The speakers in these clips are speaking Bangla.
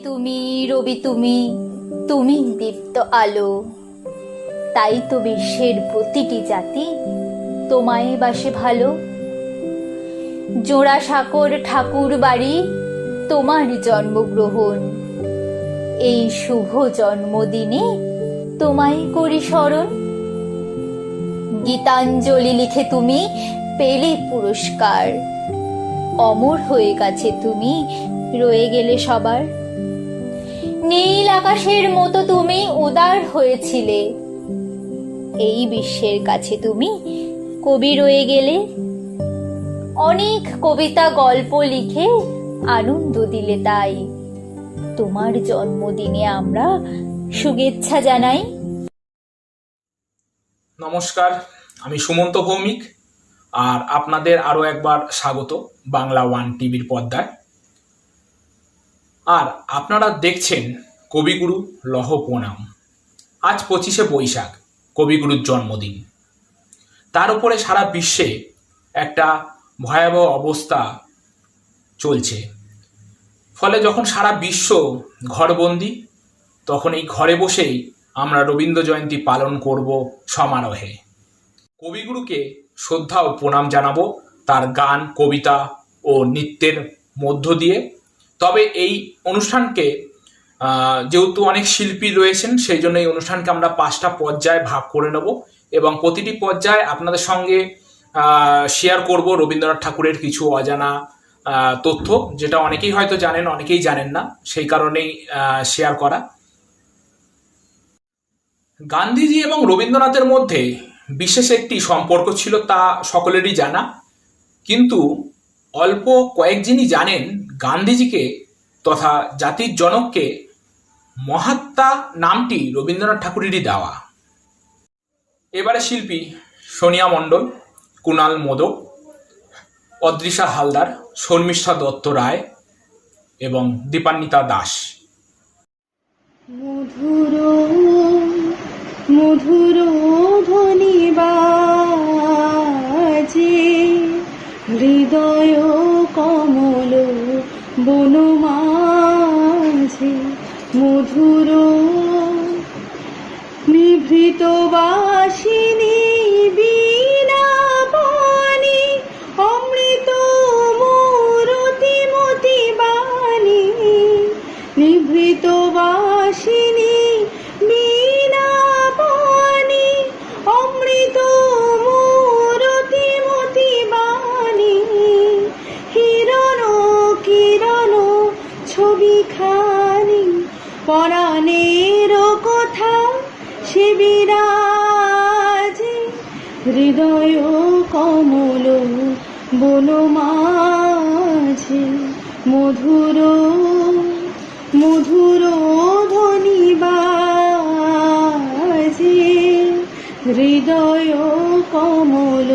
তুমি, রবি তুমি, তুমি দীপ্ত আলো। তাই তো বিশ্বের প্রতিটি জাতি তোমায় বাসে ভালো। জোড়াসাঁকোর ঠাকুর বাড়ি তোমার জন্মগ্রহণ, এই শুভ জন্মদিনে তোমায় করি স্মরণ। গীতাঞ্জলি লিখে তুমি পেলে পুরস্কার, অমর হয়ে গেছে তুমি, রয়ে গেলে সবার। নীল আকাশের মতো তুমি উদার হয়েছিলে, এই বিশ্বের কাছে তুমি কবি রয়ে গেলে। অনেক কবিতা গল্প লিখে আনন্দ দিলে, তাই তোমার জন্মদিনে আমরা শুভেচ্ছা জানাই। নমস্কার, আমি সুমন্ত ভৌমিক, আর আপনাদের আরও একবার স্বাগত বাংলা ওয়ান টিভির পর্দায়। আর আপনারা দেখছেন কবিগুরু লহ প্রণাম। আজ 25শে বৈশাখ, কবিগুরুর জন্মদিন। তার উপরে সারা বিশ্বে একটা ভয়াবহ অবস্থা চলছে। ফলে যখন সারা বিশ্ব ঘরবন্দি, তখন এই ঘরে বসেই আমরা রবীন্দ্র জয়ন্তী পালন করব সমারোহে। কবিগুরুকে শ্রদ্ধা ও প্রণাম জানাবো তার গান, কবিতা ও নৃত্যের মধ্য দিয়ে। তবে এই অনুষ্ঠানকে যেহেতু অনেক শিল্পী রয়েছেন, সেই জন্য এই অনুষ্ঠানকে আমরা 5টা পর্যায়ে ভাগ করে নেব এবং প্রতিটি পর্যায়ে আপনাদের সঙ্গে শেয়ার করব রবীন্দ্রনাথ ঠাকুরের কিছু অজানা তথ্য, যেটা অনেকেই হয়তো জানেন, অনেকেই জানেন না, সেই কারণেই শেয়ার করা। গান্ধীজি এবং রবীন্দ্রনাথের মধ্যে বিশেষ একটি সম্পর্ক ছিল, তা সকলেরই জানা। কিন্তু অল্প কয়েকজনই জানেন গান্ধীজিকে তথা জাতির জনককে মহাত্মা নামটি রবীন্দ্রনাথ ঠাকুরেরই দেওয়া। এবারে শিল্পী সোনিয়া মণ্ডল, কুণাল মোদক, অদৃশা হালদার, শর্মিষ্ঠা দত্ত রায় এবং দীপান্বিতা দাস। মধুর মধুর ধ্বনি বাজে, হৃদয় কমল বনমাঝে। মধুর নিভৃত বাসিনী বীণা বাণী, অমৃত মূরতি মতি বাণী। নিভৃত বাসিনী বীণা বাণী, অমৃত মূরতি মতি বাণী। হিরণ কিরণ ছবিখানি, পরাণের কথা সে বিরাজে। হৃদয় কমল বনমাঝে, মধুর মধুর ধ্বনি বাজে। হৃদয় কমল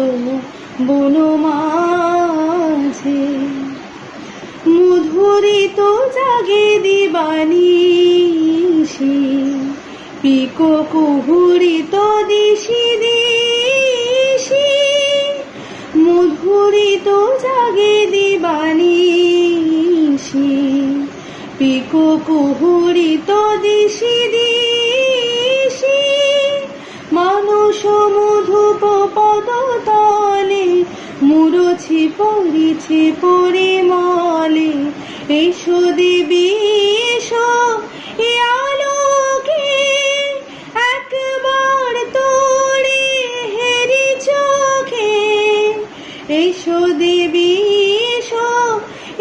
বনমাঝে, মুধুরিত জাগে দিবানিশি। পিকো কুহুরিত দিশি দিশি, মুধুরিত জাগে দিবানিশি। পিকো কুহুরিত দিশি দিশি, মানস মধুপ পদতলে মুরছি পড়িছে পরিমলে। এসো দেবী এসো, এ আলোকে একবার তোড়ে হেরি চোখে। এসো দেবী এসো,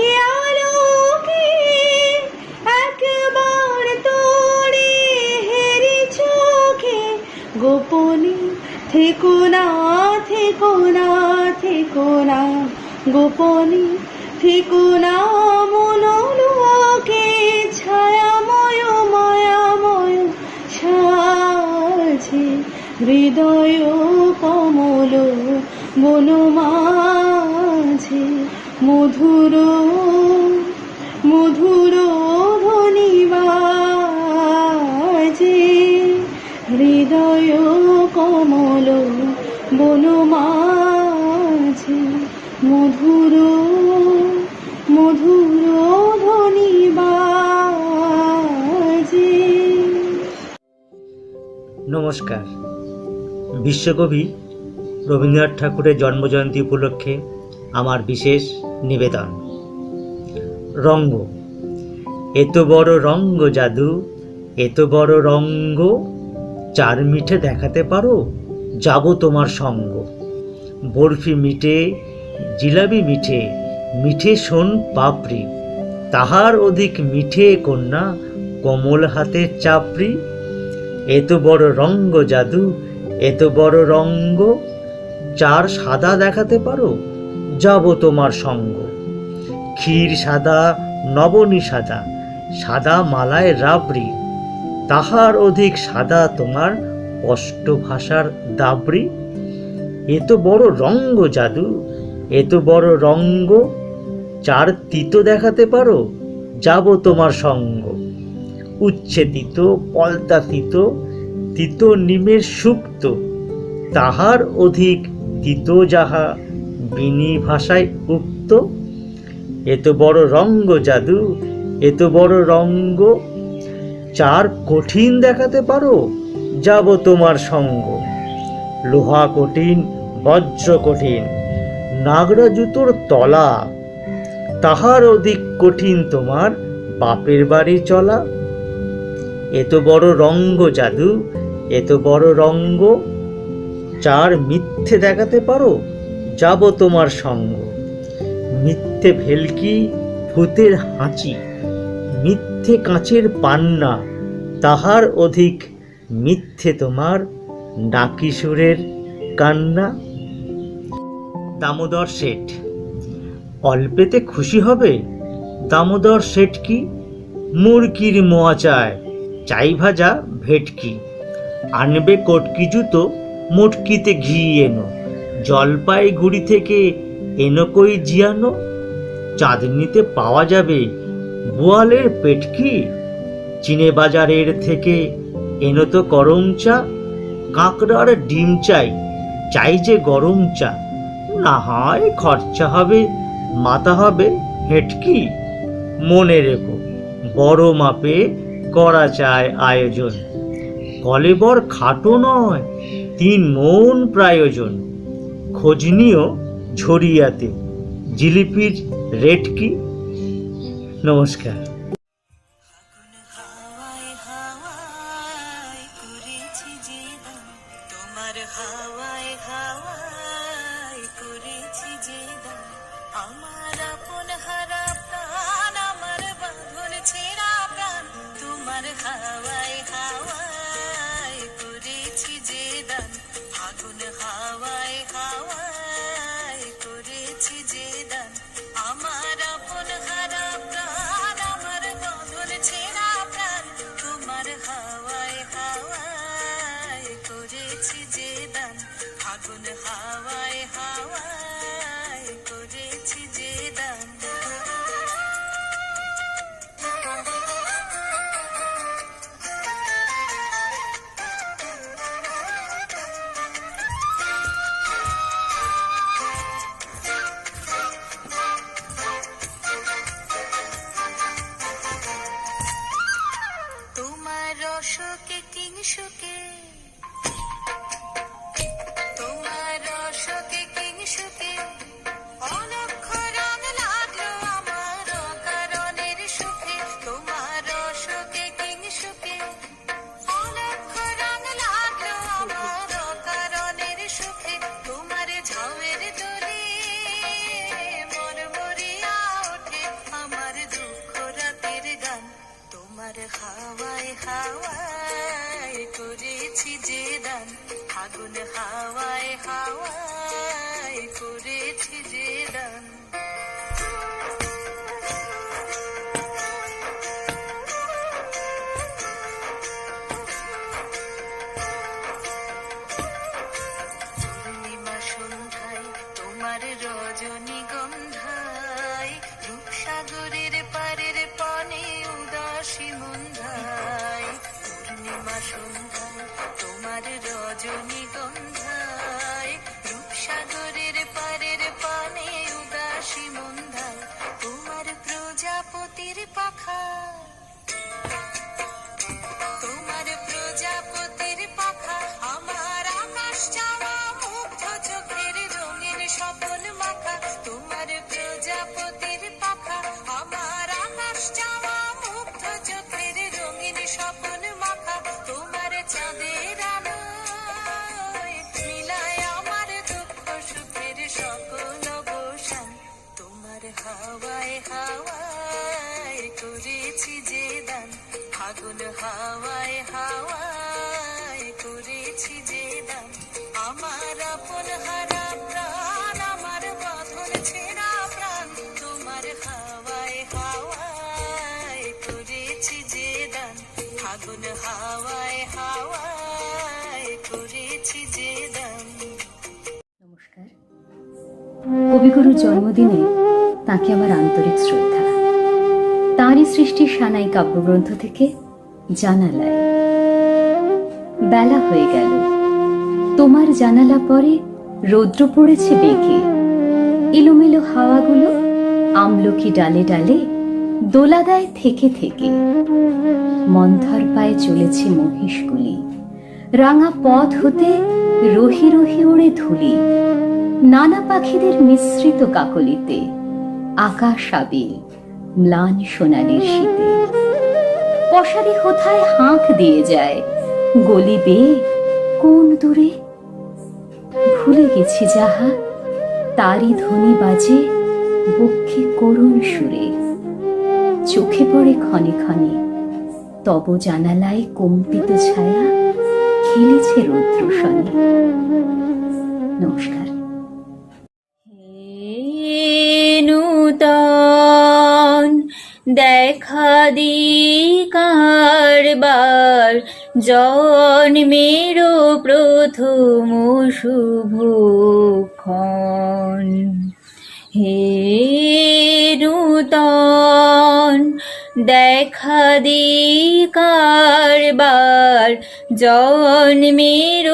এ আলোকে একবার তোড়ে হেরি চোখে। গোপনে থেকো না থেকো না থেকো না, গোপনে থেকো না মনোলোকে। ছায়াময় মায়াময় সাজে, হৃদয় কমল বনমাঝে। মধুর মধুর ধ্বনি বাজে, হৃদয় কমল বনমাঝে। মধুর মধুর ধ্বনি বাজে। নমস্কার। বিশ্বকবি রবীন্দ্রনাথ ঠাকুরের জন্মজয়ন্তী উপলক্ষে আমার বিশেষ নিবেদন। রঙ্গ। এত বড় রঙ্গ জাদু, এত বড় রঙ্গ, চার মিঠে দেখাতে পারো, যাব তোমার সঙ্গ। বরফি মিঠে, জিলাপি মিঠে, মিঠে শোন পাপড়ি, তাহার অধিক মিঠে কন্যা, কোমল হাতের চাপড়ি। এত বড় রঙ্গ জাদু, এত বড় রঙ্গ, চার সাদা দেখাতে পারো, যাব তোমার সঙ্গ। ক্ষীর সাদা, নবনী সাদা, সাদা মালায় রাবড়ি, তাহার অধিক সাদা তোমার অষ্ট ভাষার দাবড়ি। এত বড় রঙ্গ জাদু, এত বড় রঙ্গ, চার তিতো দেখাতে পারো, যাব তোমার সঙ্গ। উচ্ছে তিতো, পলতা তিতো, তিতো নিমের সুক্ত, তাহার অধিক তিতো যাহা বিনি ভাষায় উক্ত। এত বড় রঙ্গ জাদু, এত বড় রঙ্গ, চার কঠিন দেখাতে পারো, যাব তোমার সঙ্গ। লোহা কঠিন, বজ্র কঠিন, নাগরা জুতোর তলা, তাহার অধিক কঠিন তোমার বাপের বাড়ি চলা। এত বড় রঙ্গ জাদু, এত বড় রঙ্গ, চার মিথ্যে দেখাতে পারো, যাব তোমার সঙ্গ। মিথ্যে ভেলকি, ভূতের হাঁচি, মিথ্যে কাঁচের পান্না, তাহার অধিক মিথ্যে তোমার ডাকিসুরের কান্না। দামোদর শেঠ। অল্পেতে খুশি হবে, দামোদর শেঠ কি? মুরগির মোয়া চায়, চাই ভাজা ভেটকি, আনবে কটকি জুতো, মুটকিতে ঘি এনো, জলপাইগুড়ি থেকে এনো কই জিয়ানো, চাঁদনিতে পাওয়া যাবে বোয়ালের পেটকি, চিনে বাজারের থেকে এনো তো গরম চা, কাঁকড়ার ডিম চাই, চাই যে গরম চা, না হয় খরচা হবে, মাথা হবে হেটকি। মনে রেখো বড় মাপে করা চায় আয়োজন, কলেবর খাটো নয়, 3 মণ প্রয়োজন। খোঁজ নিও ঝরিয়াতে, জিলিপির রেট কি? নমস্কার। তোমার হাওয়ায় হাওয়ায় করেছি যে দান, আমার আপন হারা প্রাণ, আমার বাঁধন ছেঁড়া প্রাণ, তোমার হাওয়ায় হাওয়ায় করেছি যে দান, আগুন হাওয়ায় হাওয়ায় করেছি যে দান, আমার আপন হারা প্রাণ, আমার বাঁধন ছেঁড়া প্রাণ, তোমার হাওয়ায় হাওয়ায় করেছি যে দান, আগুন হাওয়ায় হাওয়ায় করেছি যে দান। তোমার রসকে কিংসুকে, তোমার রসকে কিংসুকে, অলক্ষ রং লাগলো আমার অকারণের সুখে, তোমার রসকে কিংসুকে, অলক্ষ রং লাগলো আমার অকারণের সুখে, তোমার ঝাউয়ের দোলে মরমরিয়া ওঠে আমার দুঃখ রাতের গান, তোমার হাওয়ায় হাওয়ায় করেছি যে দান, আগুন হাওয়ায় হাওয়ায় করেছি যে দান। পূর্ণিমা সন্ধ্যায় তোমার রজনীগন্ধায়, রূপসাগরের পারের পানে উদাসী মন্ধায়, পূর্ণিমা সন্ধ্যায় তোমার রজনীগন্ধায়, রূপসাগরের পারের পানে উদাসী মন্ধায়, তোমার প্রজাপতির পাখা, তোমার প্রজাপতির পাখা, ফাগুন হাওয়ায় হাওয়ায় করেছি যে দাম আমার আপন হারা প্রাণ আমার বাঁধন ছেঁড়া প্রাণ তোমার হাওয়ায় হাওয়ায় করেছি যে দান ফাগুন হাওয়ায় হাওয়ায় করেছি যে দান। নমস্কার। কবিগুরুর জন্মদিনে তাকে আমার আন্তরিক শ্রদ্ধা। তাঁরই সৃষ্টি সানাই কাব্যগ্রন্থ থেকে জানালায়। বেলা হয়ে গেল, তোমার জানালা পরে রৌদ্র পড়েছে বেগে, এলোমেলো হাওয়াগুলো আমলকি ডালে ডালে দোলা দেয় থেকে থেকে। মন্থর পায়ে চলেছে মহিষগুলি, রাঙা পথ হতে রহি রহি ওড়ে ধুলি। নানা পাখিদের মিশ্রিত কাকলিতে আকাশ আবিল ম্লান সোনালির শীতে। পশারি কোথায় হাঁক দিয়ে যায়, গলি বেয়ে কোন দূরে। ভুলে গেছি যাহা তারই ধ্বনি বাজে বক্ষে করুণ সুরে। চোখে পড়ে ক্ষণে ক্ষণে তব জানালায় কম্পিত ছায়া খেলেছে রৌদ্র সনে। নমস্কার। নূতন দেখা দি কারবার জন্মের প্রথম শুভক্ষণ। হে নূতন দেখা দি কারবার জন্মের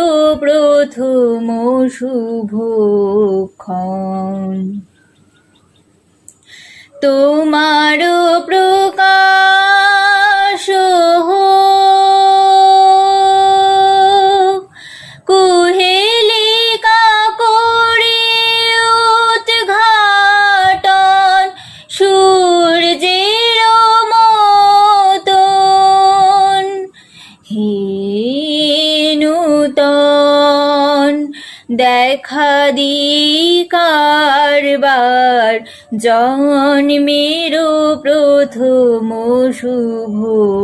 প্রথম শুভক্ষণ। তোমার প্রকাশ হোক কুহেলিকা করে উদ্ঘাটন সূর্যের মতন। হে নূতন দেখা দি কারবার জন্মের প্রথম শুভক্ষণ।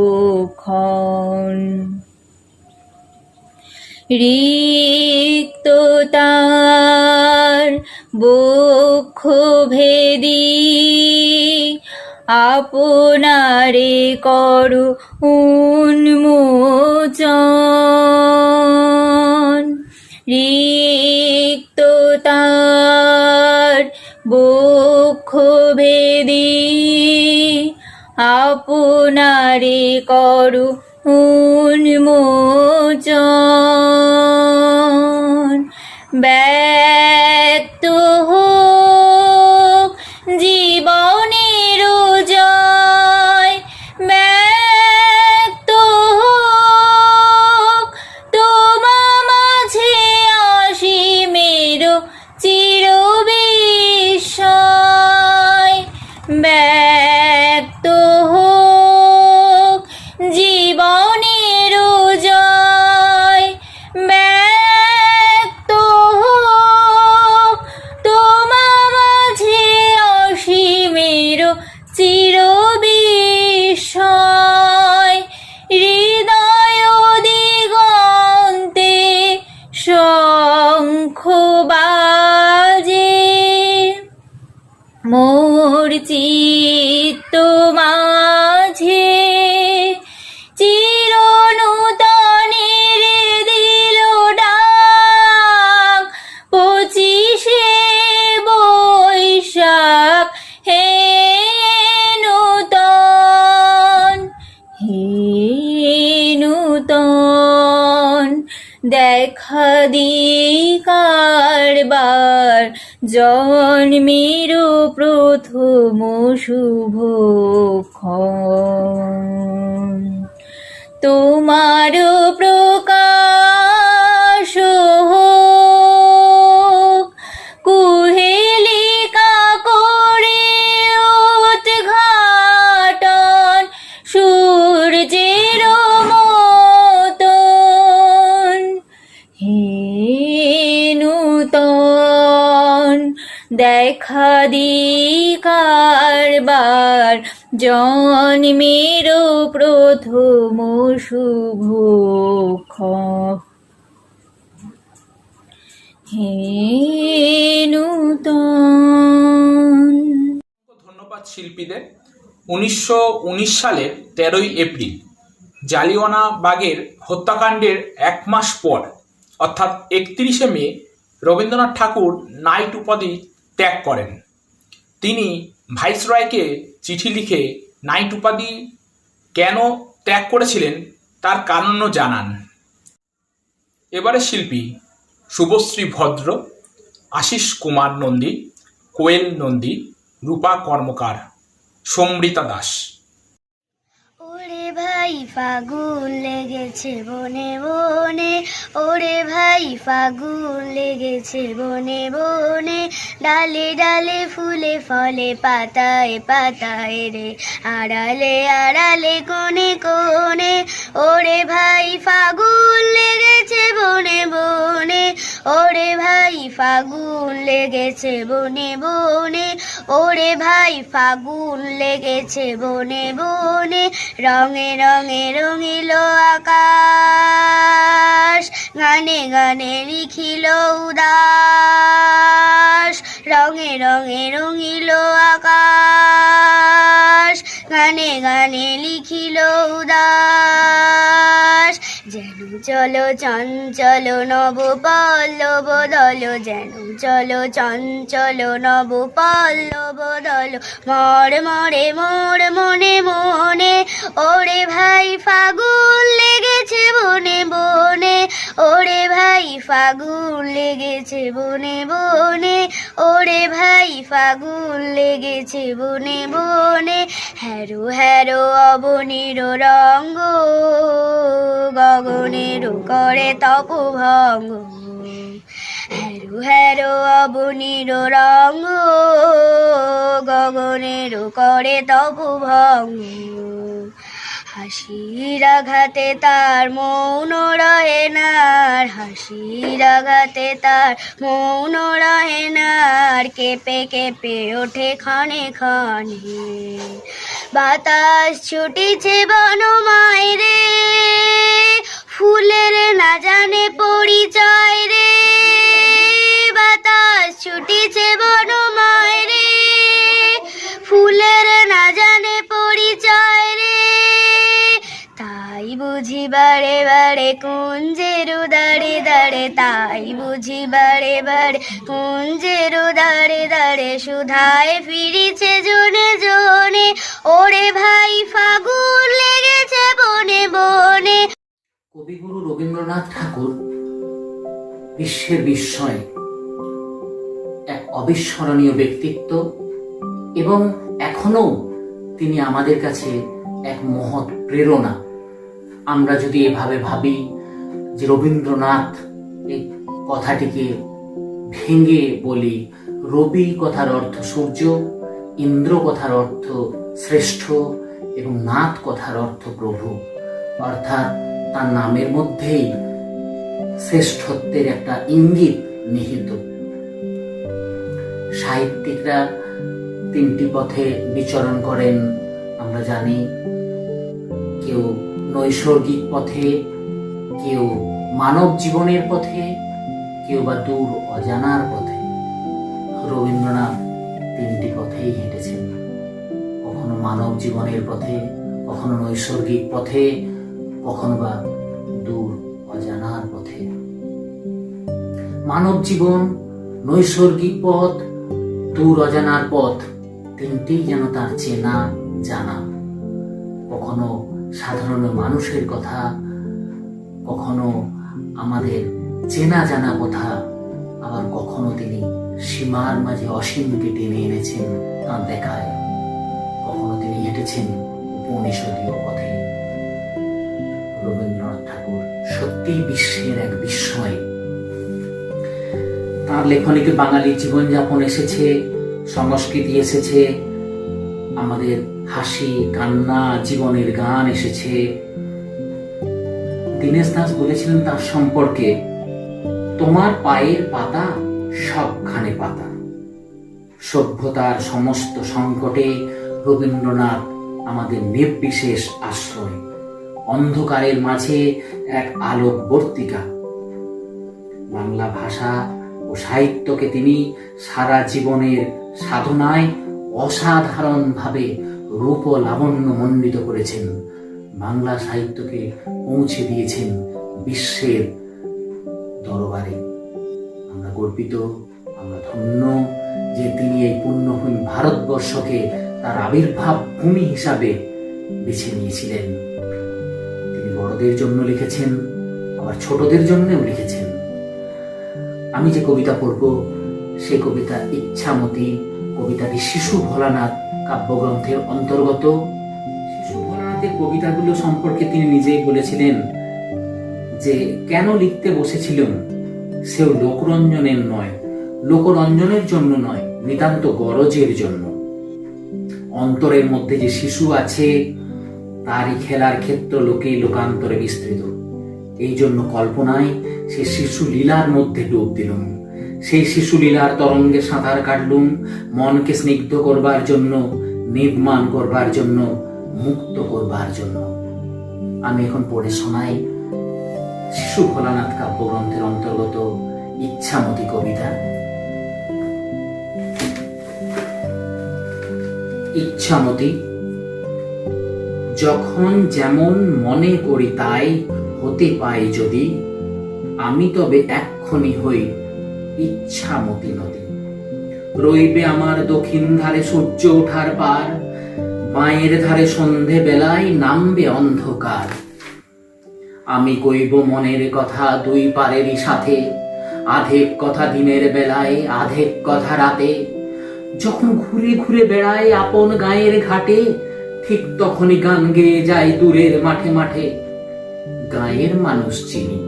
রিক্ততার বক্ষ ভেদি আপনারে করো উন্মোচন। রিক্ততার বক্ষ ভেদি আপনারে করো উন্মোচন। ব্যক্ত হোক জীবনের জয়, ব্যক্ত হোক তোমা মাঝে অসীমের চিরবিস্ময়। ব্যক্ত হোক জীবনের জয়, ব্যক্ত হোক তোমা মাঝে অসীমের চিরবিস্ময়। হৃদয় দিগন্তে শঙ্খ বাজে, মোর চিত্ত মাঝে চির নূতনের দিল ডাক। 25শে বৈশাখ হে নূতন, হে নূতন দেখা দি কারবার জন্মের প্রথম শুভক্ষণ। তোমার প্রকাশ হোক কুহেলিকা করে উদ্ঘাটন সূর্যের মতন। হে নূতন দেখা দি কারবার জন্মের প্রথম শুভ হে নূতন। ধন্যবাদ শিল্পীদের। 1919 সালের 13ই এপ্রিল জালিয়ানওয়ালাবাগের হত্যাকাণ্ডের এক মাস পর অর্থাৎ 31শে মে রবীন্দ্রনাথ ঠাকুর নাইট উপাধি ত্যাগ করেন। তিনি ভাইসরয়কে চিঠি লিখে নাইট উপাধি কেন ত্যাগ করেছিলেন তার কারণও জানান। এবারে শিল্পী শুভশ্রী ভদ্র, আশিস কুমার নন্দী, কোয়েল নন্দী, রূপা কর্মকার, সমৃতা দাস। ওরে ভাই ফাগুন লেগেছে বনে বনে, ওরে ভাই ফাগুন লেগেছে বনে বনে, ডালে ডালে ফুলে ফলে পাতায় পাতায় রে, আড়ালে আড়ালে কোণে কোণে, ওরে ভাই ফাগুন লেগেছে বনে বনে, ওরে ভাই ফাগুন লেগেছে বনে বনে, ওরে ভাই ফাগুন লেগেছে বনে বনে, রঙে রঙে রঙিল আকাশ, গানে গানে লিখিল উদাস, রঙে রঙে রঙিল আকাশ, গানে গানে লিখিল উদাস, যেন চলো চঞ্চল নব পল্লব দল, যেন চলো চঞ্চল নব পল্লব দল, মর মরে মোর মনে মনে, ওরে ভাই ফাগুন লেগেছে বনে বনে, ওরে ভাই ফাগুন লেগেছে বনে বনে, ওরে ভাই ফাগুন লেগেছে বনে বনে, হ্যারো হ্যারো অবনীর রঙ্গ, গগনের করে তপভঙ্গ, হ্যারো হ্যারো অবনীর রঙ্গ, গগনের করে তপভঙ্গ, হাসির আঘাতে তার মৌন রহে না, হাসির আঘাতে তার মৌন রহে না, কেঁপে কেঁপে ওঠে ক্ষণে ক্ষণে, বাতাস ছুটিছে বনমায় রে, ফুলের না জানে পরিচয় রে, বাতাস ছুটিছে বনমায় রে, ফুলের না জানে পরিচয় রে, তাই বুঝি বারে বারে কুঞ্জের দাঁড়ে দাঁড়ে, তাই বুঝি বারে বারে কুঞ্জের দাঁড়ে দাঁড়ে, সুধায় ফিরিছে জনে জনে, ওরে ভাই ফাগুন লেগেছে বনে বনে। কবিগুরু রবীন্দ্রনাথ ঠাকুর বিশ্বের বিস্ময়, এক অবিস্মরণীয় ব্যক্তিত্ব এবং এখনো তিনি আমাদের কাছে এক মহৎ প্রেরণা। আমরা যদি এভাবে ভাবি যে রবীন্দ্রনাথ এই কথাটিকে ভেঙে বলি, রবি কথার অর্থ সূর্য, ইন্দ্র কথার অর্থ শ্রেষ্ঠ এবং নাথ কথার অর্থ প্রভু, অর্থাৎ তার নামের মধ্যেই শ্রেষ্ঠত্বের একটা ইঙ্গিত নিহিত। সাহিত্যিকরা তিনটি পথে বিচরণ করেন আমরা জানি, কেউ নৈসর্গিক পথে, কেউ মানব জীবনের পথে, কেউ বা দূর অজানার পথে। রবীন্দ্রনাথ তিনটি পথেই হেঁটেছেন, কখনো মানব জীবনের পথে, কখনো নৈসর্গিক পথে, কখনো বা দূর অজানার পথে। মানব জীবন, নৈসর্গিক পথ, দূর অজানার পথ, তিনটিই যেন তার চেনা জানা। কখনো সাধারণ মানুষের কথা, কখনো আমাদের চেনা জানা কথা, আবার কখনো তিনি সীমার মাঝে অসীমকে টেনে এনেছেন তাঁর দেখায়। কখনো তিনি হেঁটেছেন উপনিষদীয় পথে। রবীন্দ্রনাথ ঠাকুর সত্যিই বিশ্বের এক বিস্ময়। তাঁর লেখনীতে বাঙালি জীবনযাপন এসেছে, সংস্কৃতি এসেছে, আমাদের হাসি কান্না জীবনের গান এসেছে। দীনেশ দাস বলেছিলেন তার সম্পর্কে, তোমার পায়ের পাতা সবখানে পাতা। সভ্যতার সমস্ত সংকটে রবীন্দ্রনাথ আমাদের নির্বিশেষ আশ্রয়, অন্ধকারের মাঝে এক আলোকবর্তিকা। বাংলা ভাষা ও সাহিত্যকে তিনি সারা জীবনের সাধনায় অসাধারণভাবে রূপ ও লাবণ্য মণ্ডিত করেছেন। বাংলা সাহিত্যকে পৌঁছে দিয়েছেন বিশ্বের দরবারে। আমরা গর্বিত, আমরা ধন্য যে তিনি এই পুণ্যভূমি ভারতবর্ষকে তার আবির্ভাব ভূমি হিসাবে বেছে নিয়েছিলেন। তিনি বড়দের জন্য লিখেছেন, আবার ছোটদের জন্যও লিখেছেন। আমি যে কবিতা পড়ব সেই কবিতা ইচ্ছামতি, কবিতাটি শিশু ভোলানাথ কাব্যগ্রন্থের অন্তর্গত। শিশু ভোলানাথের কবিতাগুলো সম্পর্কে তিনি নিজেই বলেছিলেন যে কেন লিখতে বসেছিলেন, সেও লোকরঞ্জনের নয়, লোকরঞ্জনের জন্য নয়, নিতান্ত গরজের জন্য। অন্তরের মধ্যে যে শিশু আছে তারই খেলার ক্ষেত্র লোকে লোকান্তরে বিস্তৃত। এই জন্য কল্পনায় সে শিশু লীলার মধ্যে ডুব দিলুম, সেই শিশু লীলার তরঙ্গে সাঁতার কাটলুম, মনকে স্নিগ্ধ করবার জন্য, নির্মাণ করবার জন্য, মুক্ত করবার জন্য। আমি এখন পড়ে শোনাই শিশু ভোলানাথ কাব্যগ্রন্থের অন্তর্গত ইচ্ছামতি কবিতা। ইচ্ছামতি। যখন যেমন মনে করি তাই হতে পাই যদি, আমি তবে এক্ষণি হই ইচ্ছামতি নদী। রইবে আমার দক্ষিণ ধারে সূর্য ওঠার পার, বাঁয়ের ধারে সন্ধে বেলায় নামবে অন্ধকার। আমি কইব মনের কথা দুই পারেরই সাথে, আধেক কথা দিনের বেলায়, আধেক কথা রাতে। যখন ঘুরে ঘুরে বেড়ায় আপন গায়ের ঘাটে, ঠিক তখনই গান গেয়ে যায় দূরের মাঠে মাঠে। গায়ের মানুষ চিনি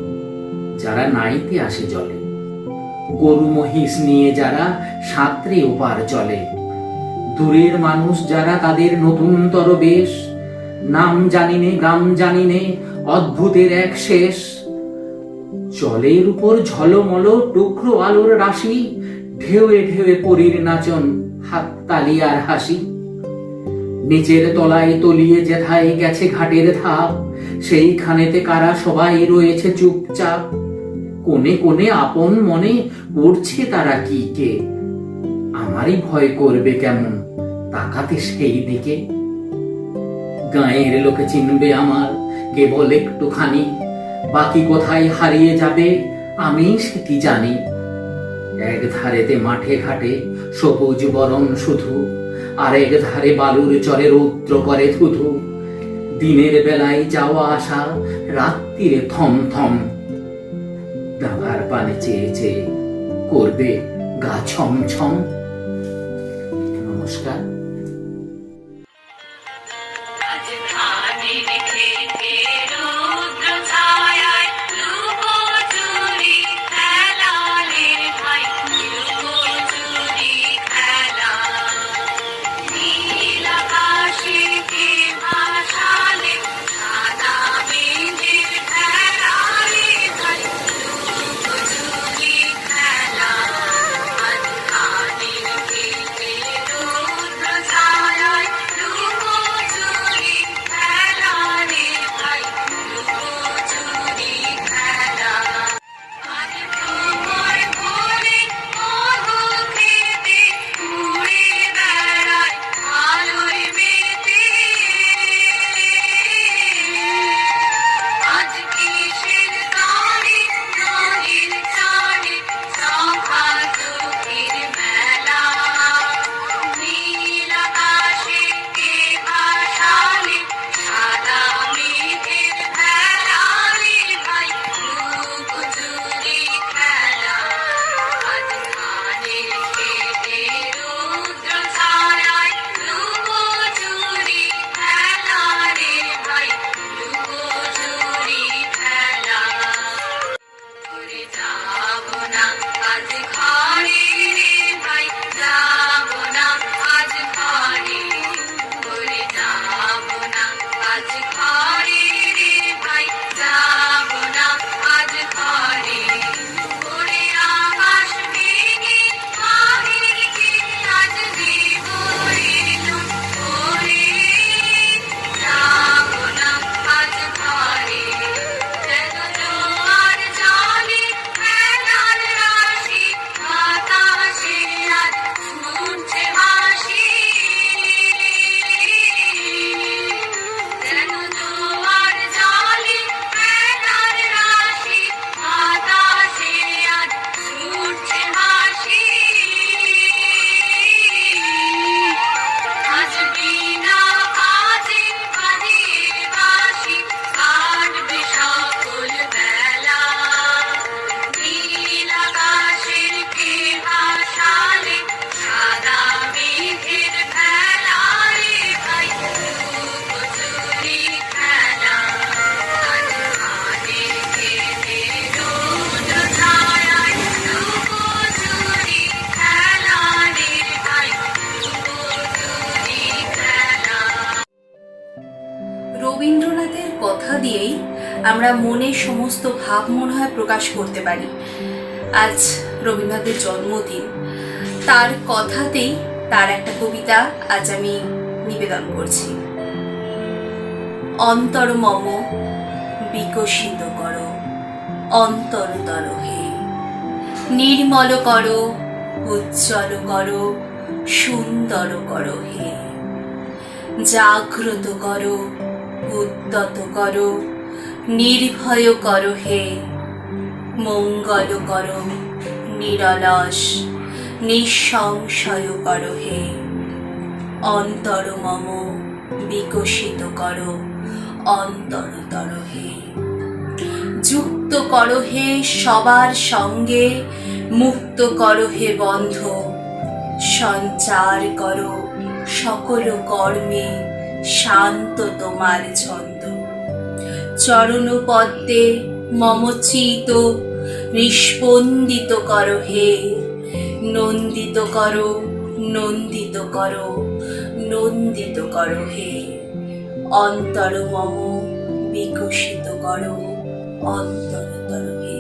যারা নাইতে আসে জলে, গরু মহিষ নিয়ে যারা সাঁতরে ওপার চলে। দূরের মানুষ যারা তাদের নতুনতর বেশ, নাম জানিনে গ্রাম জানিনে অদ্ভুতের এক শেষ। জলের উপর ঝলমল টুকরো আলোর রাশি, ঢেউয়ে ঢেউয়ে পরীর নাচন, হাততালি আর হাসি। নিচের তলায় তলিয়ে যেথায় গেছে ঘাটের ধাপ, সেইখানেতে কারা সবাই রয়েছে চুপচাপ। কোনে কোনে আপন মনে পড়ছে তারা কি কে, আমারই ভয় করবে কেমন তাকাতে সেই দিকে। গাঁয়ের লোকে চিনবে আমার কেবল একটুখানি, বাকি কোথায় হারিয়ে যাবে আমি সেটি জানি। এক ধারেতে মাঠে ঘাটে সবুজ বরণ শুধু, আর এক ধারে বালুর চরে রৌদ্র করে থুথু। দিনের বেলায় যাওয়া আসা, রাত্রিরে থম থম। ডাঙার পানে চেয়ে চেয়ে করবে গা ছম ছম। নমস্কার। খেলা আমরা মনের সমস্ত ভাব মনে হয় প্রকাশ করতে পারি। আজ রবীন্দ্রনাথের জন্মদিন, তার কথাতেই তার একটা কবিতা আজ আমি নিবেদন করছি। অন্তর মম বিকশিত করো, অন্তরতর হে, নির্মল করো, উজ্জ্বল করো, সুন্দর করো হে, জাগ্রত করো, উদ্যত করো, নির্ভয় করো হে, মঙ্গল করো, নিরলস নিঃসংশয় করো হে, অন্তর মম বিকশিত করো, অন্তরতর হে, যুক্ত করো হে সবার সঙ্গে, মুক্ত করো হে বন্ধ, সঞ্চার করো সকল কর্মে, শান্ত তোমার ছন্দ, চরণ পদ্মে মম চিত নিস্পন্দিত করো হে, নন্দিত করো, নন্দিত করো, নন্দিত করো হে, অন্তর মম বিকশিত করো, অন্তরতর হে।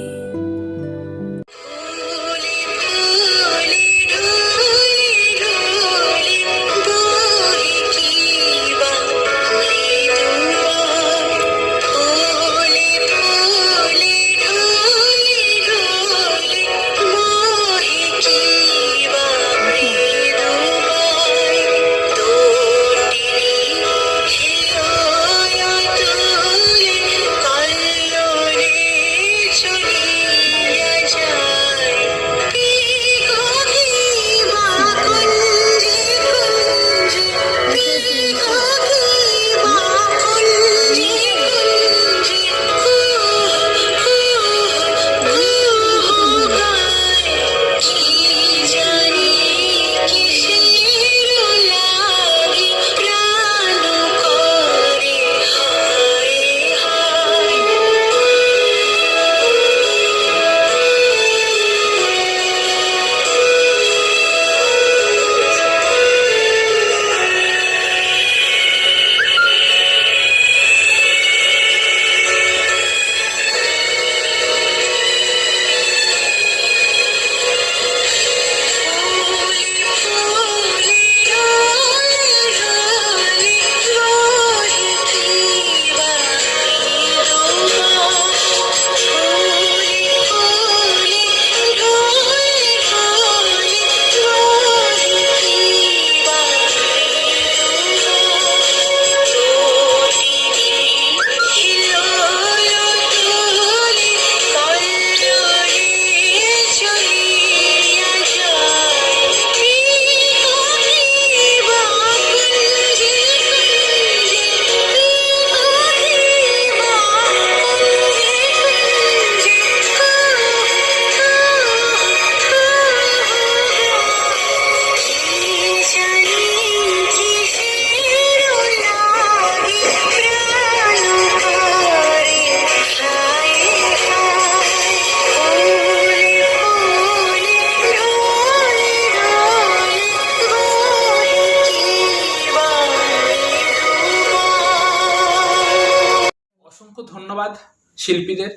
ধন্যবাদ শিল্পীদের।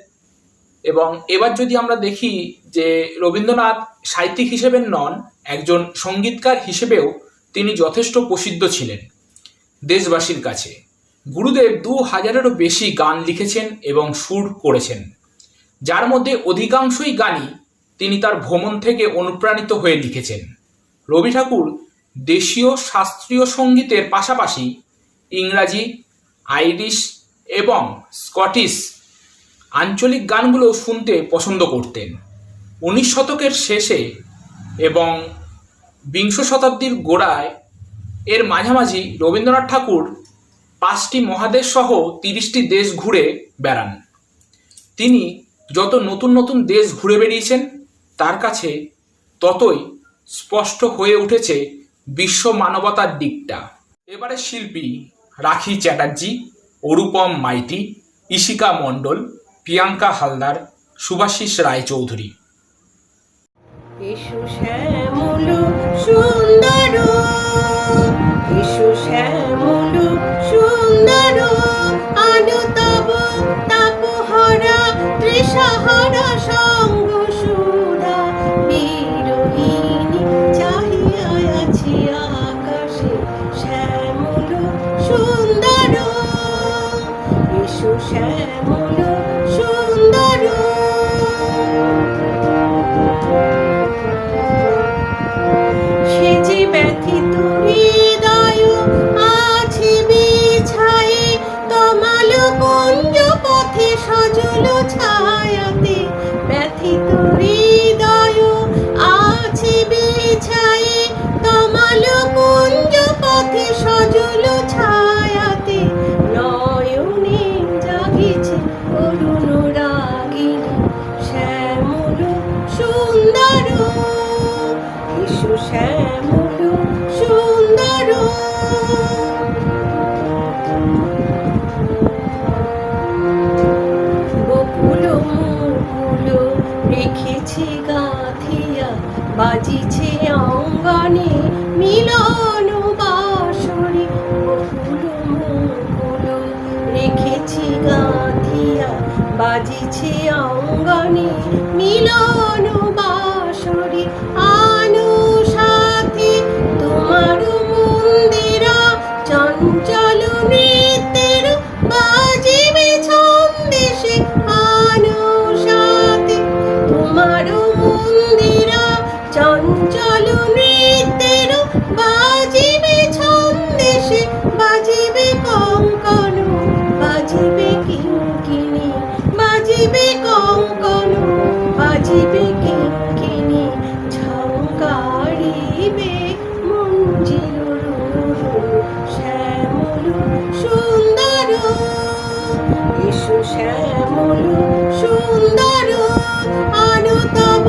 এবং এবার যদি আমরা দেখি যে রবীন্দ্রনাথ সাহিত্যিক হিসেবে নন, একজন সঙ্গীতকার হিসেবেও তিনি যথেষ্ট প্রসিদ্ধ ছিলেন দেশবাসীর কাছে। গুরুদেব 2000-এরও বেশি গান লিখেছেন এবং সুর করেছেন, যার মধ্যে অধিকাংশই গানই তিনি তার ভ্রমণ থেকে অনুপ্রাণিত হয়ে লিখেছেন। রবি ঠাকুর দেশীয় শাস্ত্রীয় সঙ্গীতের পাশাপাশি ইংরাজি, আইরিশ এবং স্কটিশ আঞ্চলিক গানগুলো শুনতে পছন্দ করতেন। 19 শতকের শেষে এবং 20 শতাব্দীর গোড়ায় এর মাঝামাঝি রবীন্দ্রনাথ ঠাকুর 5টি মহাদেশ সহ 30টি দেশ ঘুরে বেড়ান। তিনি যত নতুন নতুন দেশ ঘুরে বেরিয়েছেন, তার কাছে ততই স্পষ্ট হয়ে উঠেছে বিশ্ব মানবতার দিকটা। এবারে শিল্পী রাখি চ্যাটার্জি, অরূপম মাইতি, ইশিকা মণ্ডল, প্রিয়াঙ্কা হালদার, শুভাশিস রায়চৌধুরী। এসো শ্যামল সুন্দর, এসো শ্যামল সুন্দর, আলো তব তাপ তৃষাহারা সঙ্গ সুরা বিরোহিণী চাহিয়া আছি আকাশে শ্যামল সুন্দর এসো শ্যামল সুন্দর সে যে ব্যথিত হৃদয় আছে বিছায়ে তমাল কুঞ্জ পথে সজল ছায়াতে ব্যথিত হৃদয় আছে বিছায়ে তমাল কুঞ্জ পথে সজল ছায়াতে নয়নে জাগিছে করুণ রাগিনী শ্যামল সুন্দর এসো শ্যামল সুন্দর বকুল মুকুল রেখেছি গাঁথিয়া বাজিছে অঙ্গনে মিলন বাসরে বকুল মুকুল রেখেছি গাঁথিয়া বাজিছে অঙ্গনে মিলন বাসরে আনু সাথে তোমার মন্দিরা চঞ্চল নৃত্যের বাজিবে ছন্দেশে আনু সাথে তোমার মন্দিরা চঞ্চল নৃত্যের বাজিবে ছন্দেশে বাজিবে কঙ্কন বাজিবে কিঙ্কিণী বাজিবে কঙ্কন বাজিবে কিঙ্কিণী ঝঙ্কারিবে মঞ্জির শ্যামল সুন্দর এসো শ্যামল সুন্দর আনু তব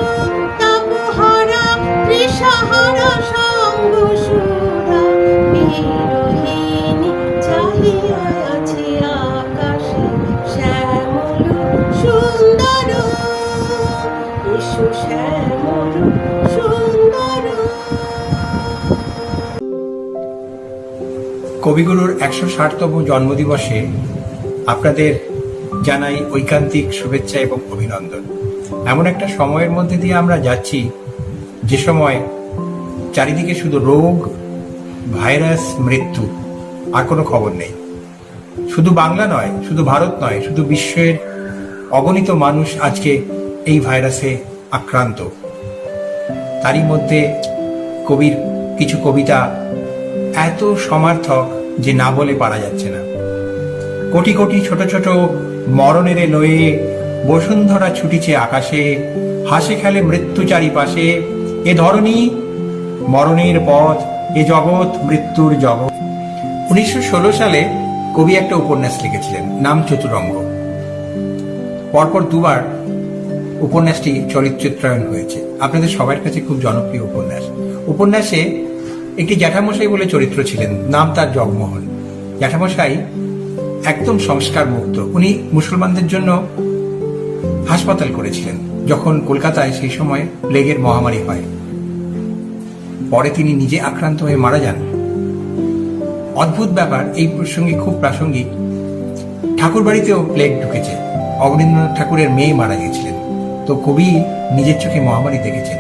তপহারা তৃষাহারা সঙ্গ সুরা বিরোহিণী চাহিয়া আছে আকাশে শ্যামল সুন্দর এসো শ্যামল সুন্দর কবিগুরুর 160তম জন্মদিবসে আপনাদের জানাই ঐকান্তিক শুভেচ্ছা এবং অভিনন্দন। এমন একটা সময়ের মধ্যে দিয়ে আমরা যাচ্ছি যে সময় চারিদিকে শুধু রোগ, ভাইরাস, মৃত্যু, আর কোনো খবর নেই। শুধু বাংলা নয়, শুধু ভারত নয়, শুধু বিশ্বের অগণিত মানুষ আজকে এই ভাইরাসে আক্রান্ত। তারই মধ্যে কবির কিছু কবিতা এত সমার্থক যে না বলে পারা যাচ্ছে না। কোটি কোটি ছোট ছোট মরণের লয়ে বসুন্ধরা ছুটিছে আকাশে, হাসে খেলে মৃত্যু চারিপাশে, এ ধরনী মরণের পথ, এ জগৎ মৃত্যুর জগৎ। 1916 সালে কবি একটা উপন্যাস লিখেছিলেন, নাম চতুরঙ্গ। পরপর দুবার উপন্যাসটি চলচ্চিত্রায়ন হয়েছে। আপনাদের সবার কাছে খুব জনপ্রিয় উপন্যাস। উপন্যাসে একটি জ্যাঠামশাই বলে চরিত্র ছিলেন, নাম তার জগমোহন। জ্যাঠামশাই একদম সংস্কার মুক্ত। উনি মুসলমানদের জন্য হাসপাতাল করেছিলেন যখন কলকাতায় সেই সময় প্লেগের মহামারী হয়। পরে তিনি নিজে আক্রান্ত হয়ে মারা যান। অদ্ভুত ব্যাপার, এই প্রসঙ্গে খুব প্রাসঙ্গিক, ঠাকুর বাড়িতেও প্লেগ ঢুকেছে। অবনীন্দ্রনাথ ঠাকুরের মেয়ে মারা গিয়েছিলেন, তো কবি নিজের চোখে মহামারী দেখেছেন।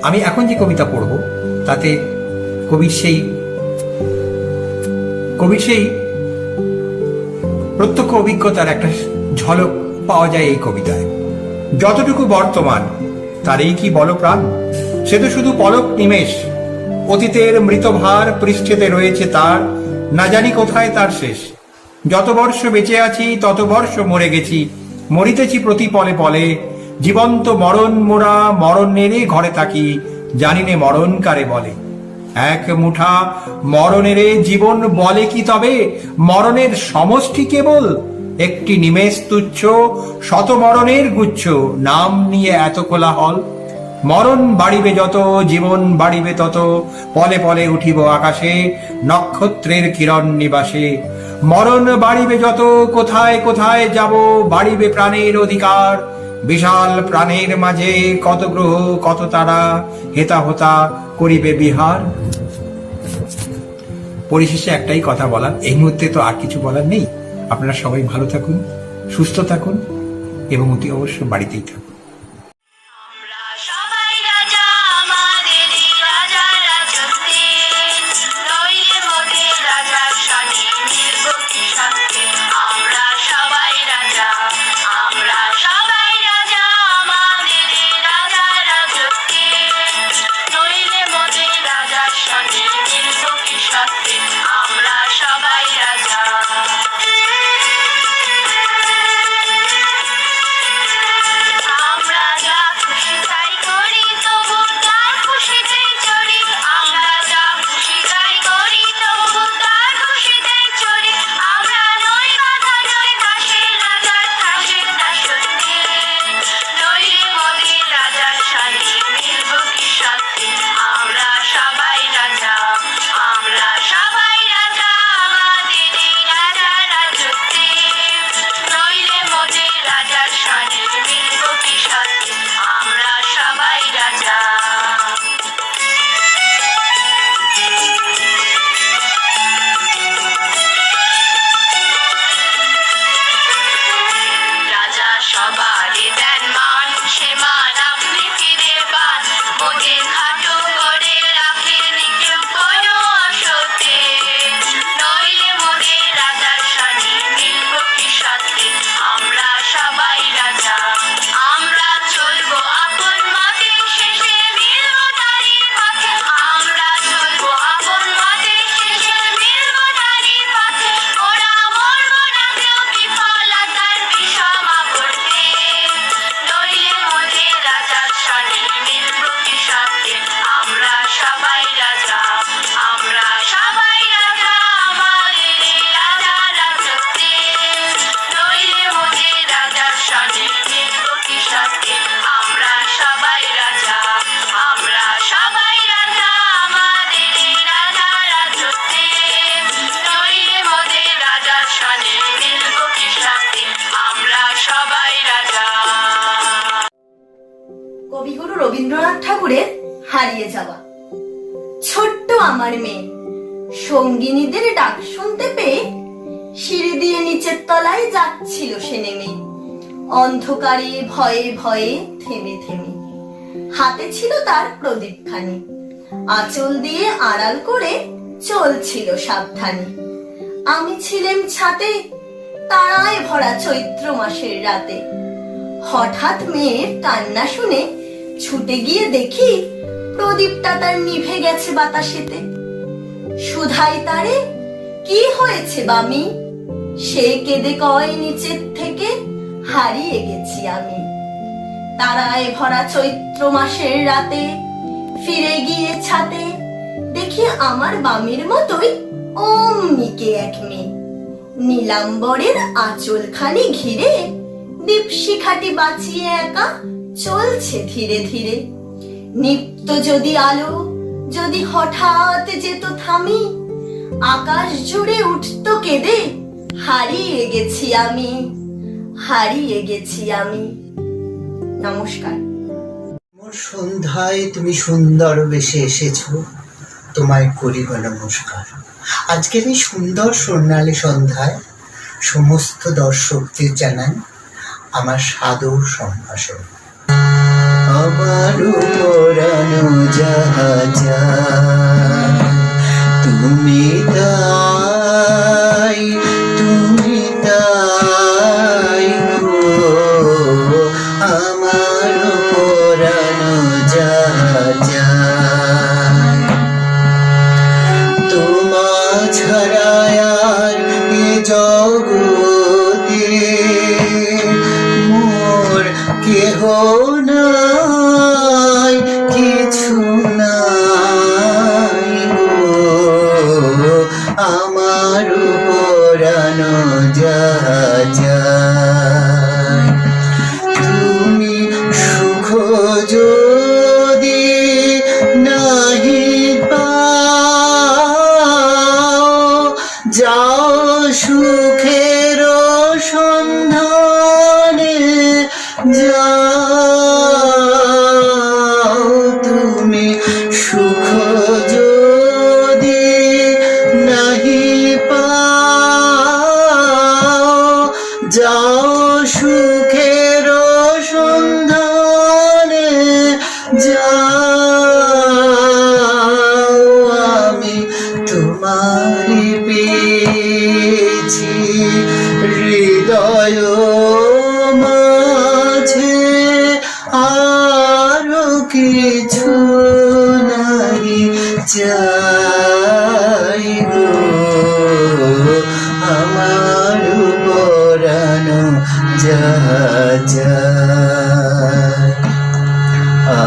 আমি এখন যে কবিতা পড়ব তাতে কবির সেই প্রত্যক্ষ অভিজ্ঞতার একটা ঝলক পাওয়া যায় এই কবিতায়। যতটুকু বর্তমান তারই কি বল প্রাণ, সে তো শুধু পলক নিমেষ, অতীতের মৃতভার পৃষ্ঠেতে রয়েছে তার, না জানি কোথায় তার শেষ। যত বর্ষ বেঁচে আছি তত বর্ষ মরে গেছি, মরিতেছি প্রতি পলে পলে, জীবন্ত মরণ মোরা মরণেরে ঘরে থাকি, জানিনে মরণ কারে বলে। এক মুঠা মরণেরে জীবন বলে কি তবে, মরণের সমষ্টি কেবল একটি নিমেষ তুচ্ছ, শত মরণের গুচ্ছ, নাম নিয়ে এত কোলাহল। মরণ বাড়িবে যত জীবন বাড়িবে তত, পলে পলে উঠিব আকাশে নক্ষত্রের কিরণ নিবাসে। মরণ বাড়িবে যত কোথায় কোথায় যাব, বাড়িবে প্রাণের অধিকার, বিশাল প্রাণের মাঝে কত গ্রহ কত তারা, হেতা হোতা করিবে বিহার। পরিশেষে একটাই কথা বলার, এই মুহূর্তে তো আর কিছু বলার নেই। আপনারা সবাই ভালো থাকুন, সুস্থ থাকুন, এবং অতি অবশ্য বাড়িতেই থাকুন। আমরা সবাই রাজা আমাদেরই রাজা রাজত্বে, নইলে মোদের রাজার শানে মিলব কি সাথে। আমরা সবাই রাজা, আমরা সবাই রাজা আমাদেরই রাজা রাজত্বে, নইলে মোদের রাজার শানে মিলব কি সাথে। আমরা সবাই রাজা। আমরা যা খুশি তাই করি তবু তার খুশিতেই চড়ি, আমরা যা খুশি তাই করি তবু তার খুশিতেই চড়ি। আমরা নই বাধা নই দাসের রাজার দাসের দাসত্বে, নইলে মোদের রাজার শানে মিলব কি সাথে। আমরা সবাই রাজা, আমরা সবাই রাজা আমাদেরই রাজা রাজত্বে, নইলে মোদের রাজার শানে মিলব কি সাথে। আমরা সবাই রাজা। রাজা সবারই দেন মান, সে মান আপনি ফিরে পান, মোদের খাটো করে রাখেনি কেউ কোনো অসতে, নইলে মোদের রাজার শানে মিলব কি সাথে। আমরা সবাই রাজা, আমরা চলবো আপন মতে, শেষে মিলব তারই পথে। আমরা চলবো আপন মতে, শেষে মিলব তারই পথে। ওরা মরবো না কেউ বিফলতার বিষম আবর্তে, নইলে মোদের রাজার শানে মিলব কি সাথে। আমরা সবাই রাজা, আমরা সবাই রাজা আমাদেরই রাজা রাজত্বে, নইলে মোদের রাজার শানে মিলব কি সাথে। আমরা সবাই রাজা, আমরা সবাই রাজা আমাদেরই রাজা রাজত্বে, নইলে মোদের রাজার শানে মিলব কি সাথে। আমরা সবাই রাজা। কবিগুরু রবীন্দ্রনাথ ঠাকুরের হারিয়ে যাওয়া। ছোট্ট আমার মেয়ে সঙ্গিনীদের ডাক শুনতে পেয়ে সিঁড়ি দিয়ে নিচের তলায় যাচ্ছিল সে নেমে, অন্ধকারে ভয়ে ভয়ে থেমে থেমে। হাতে ছিল তার প্রদীপখানি, আঁচল দিয়ে আড়াল করে চলছিল সাবধানে। আমি ছিলাম ছাতে, তারায় ভরা চৈত্র মাসের রাতে। হঠাৎ মেয়ের কান্না শুনে ছুটে গিয়ে দেখি প্রদীপটা তার নিভে গেছে বাতাসেতে। সুধাই তারে, কি হয়েছে বামি? সে কেঁদে কয় নিচের থেকে, হারিয়ে গেছি আমি। তারায় ভরা চৈত্র মাসের রাতে ফিরে গিয়ে ছাতে দেখি আমার বামির মতোই অমনিকে এক মেয়ে, নীলাম্বরের আঁচলখানি ঘিরে দীপশিখাটি বাঁচিয়ে একা চলছে ধীরে ধীরে। নিত্য যদি আলো যদি হঠাৎ যেত থামি, আকাশ জুড়ে উঠত কেঁদে, হারিয়ে গেছি আমি, হারিয়ে গেছি আমি। নমস্কার। মোর সন্ধ্যায় তুমি সুন্দর বেশে এসেছো, তোমায় করিব নমস্কার। আজকের এই সুন্দর স্বর্ণালী সন্ধ্যায় সমস্ত দর্শকদের জানাই আমার সাদর সম্ভাষণ। আমার পরানো যাহা যায়, তুমি তাই, তুমি তাই গো। আমার পরানো যাহা যায়, তোমা ছাড়া আর এ জগতে মোর কেহ নাই, কিছু নাই। কিছু নাহি চাই গো আমার পরানো যাহা চায়।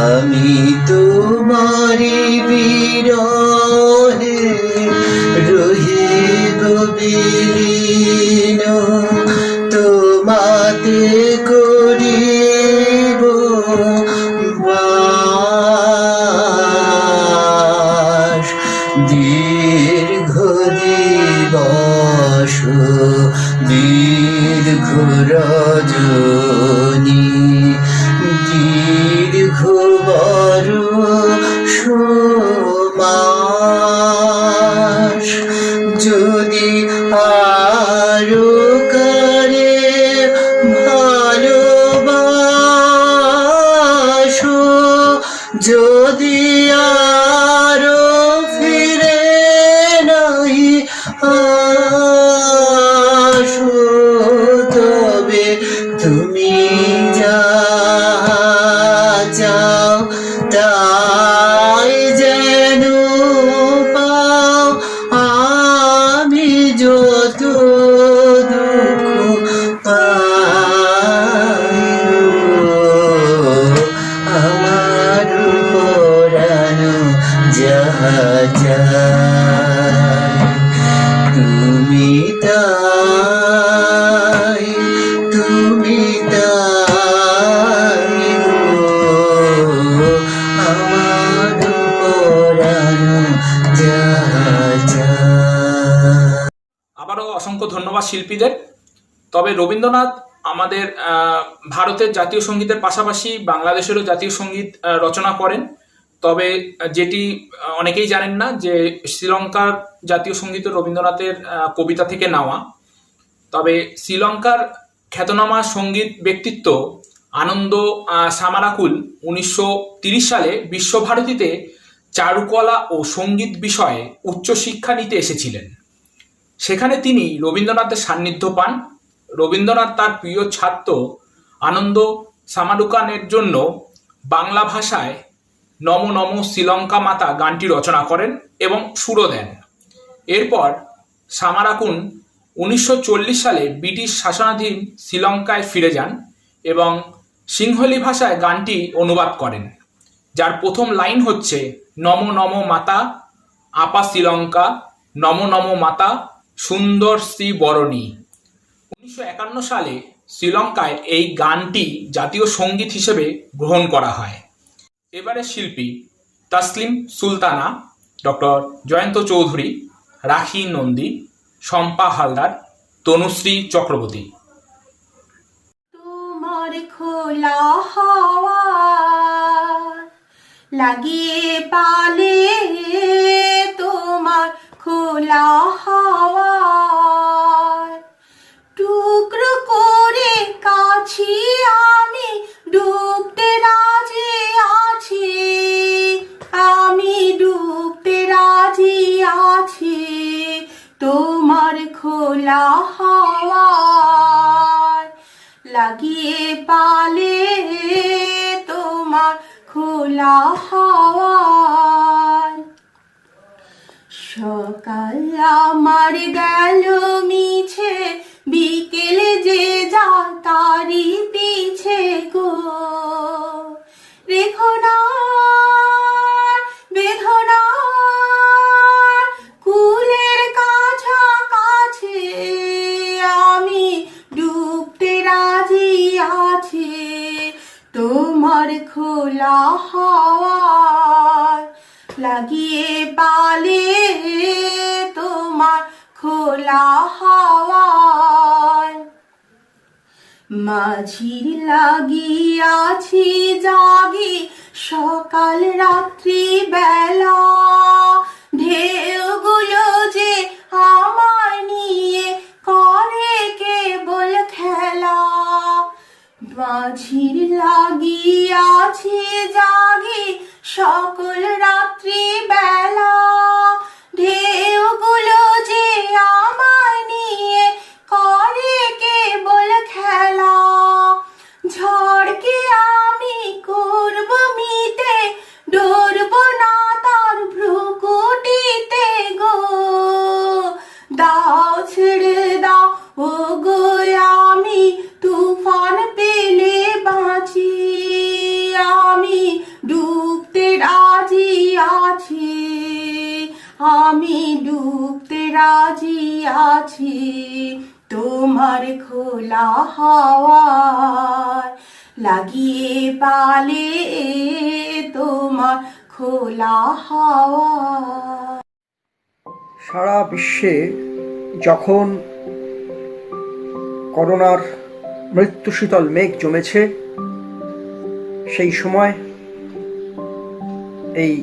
আমি তোমারি বিরহে রহিব বিলীন, তোমাতে করিব বাস। দীর্ঘ দিবস দীর্ঘ রজনী দীর্ঘ বরষ মাস, যদি আরো করে ভালোবাসো, যদি আরো ফিরে নাহি আসো, তবে তুমি যা চাও তাই যেন পাও। আমি যত দুঃখ পাই আমার পরানো যাহা চায়, তুমি তাই তুমি তাই আমার পরানো যাহা চায়। আবারও অসংখ্য ধন্যবাদ শিল্পীদের। তবে রবীন্দ্রনাথ আমাদের ভারতের জাতীয় সঙ্গীতের পাশাপাশি বাংলাদেশেরও জাতীয় সঙ্গীত রচনা করেন। তবে যেটি অনেকেই জানেন না যে শ্রীলঙ্কার জাতীয় সঙ্গীত রবীন্দ্রনাথের কবিতা থেকে নেওয়া। তবে শ্রীলঙ্কার খ্যাতনামা সঙ্গীত ব্যক্তিত্ব আনন্দ সামারাকুল 1930 সালে বিশ্বভারতীতে চারুকলা ও সঙ্গীত বিষয়ে উচ্চশিক্ষা নিতে এসেছিলেন। সেখানে তিনি রবীন্দ্রনাথের সান্নিধ্য পান। রবীন্দ্রনাথ তার প্রিয় ছাত্র আনন্দ সামারুকানের জন্য বাংলা ভাষায় নম নম শ্রীলঙ্কা মাতা গানটি রচনা করেন এবং সুরও দেন। এরপর সামারাকুন 1940 সালে ব্রিটিশ শাসনাধীন শ্রীলঙ্কায় ফিরে যান এবং সিংহলি ভাষায় গানটি অনুবাদ করেন, যার প্রথম লাইন হচ্ছে নম নম মাতা আপা শ্রীলঙ্কা, নম নম মাতা সুন্দর শ্রী বরণী। 1951 সালে শ্রীলঙ্কায় এই গানটি জাতীয় সঙ্গীত হিসেবে গ্রহণ করা হয়। এবারে শিল্পী তাসলিম সুলতানা, ডক্টর জয়ন্ত চৌধুরী, রাখি নন্দী, শম্পা হালদার, তনুশ্রী চক্রবর্তী। তোমার খোলা হাওয়া লাগিয়ে পালে, তোমার খোলা হাওয়া টুকরো করে কাছি আমি ডুবতে রাজি আছি, আমি ডুবতে রাজি আছি তোমার খোলা হাওয়া লাগিয়ে পালে, তোমার খোলা হাওয়া। সকাল আমার গেল মিছে, বিকেল যে যা তারি পিছে গো, রেখো না বেদনা কুলের কাছাকাছি, আমি ডুবতে রাজি আছি তোমার খোলা হাওয়া লাগিয়ে পালে, তোমার খোলা হাওয়া। মাঝির লাগিয়াছি জাগি সকাল রাত্রি বেলা, ঢেউগুলো যে আমায় নিয়ে করে কেবল খেলা। মাঝির লাগিয়াছি জাগি সকল রাত্রি বেলা, ঢেউগুলো যে আমায় নিয়ে করে কেবল খেলা। ঝড়কে আমি করব মিটে আমি ডুবতে রাজি আছি, আমি ডুবতে রাজি আছি তোমার খোলা হাওয়ায়, লাগিয়ে পালে তোমার খোলা হাওয়া। সারা বিশ্বে যখন করোনার মৃত্যু শীতল মেঘ জমেছে, সেই সময় এই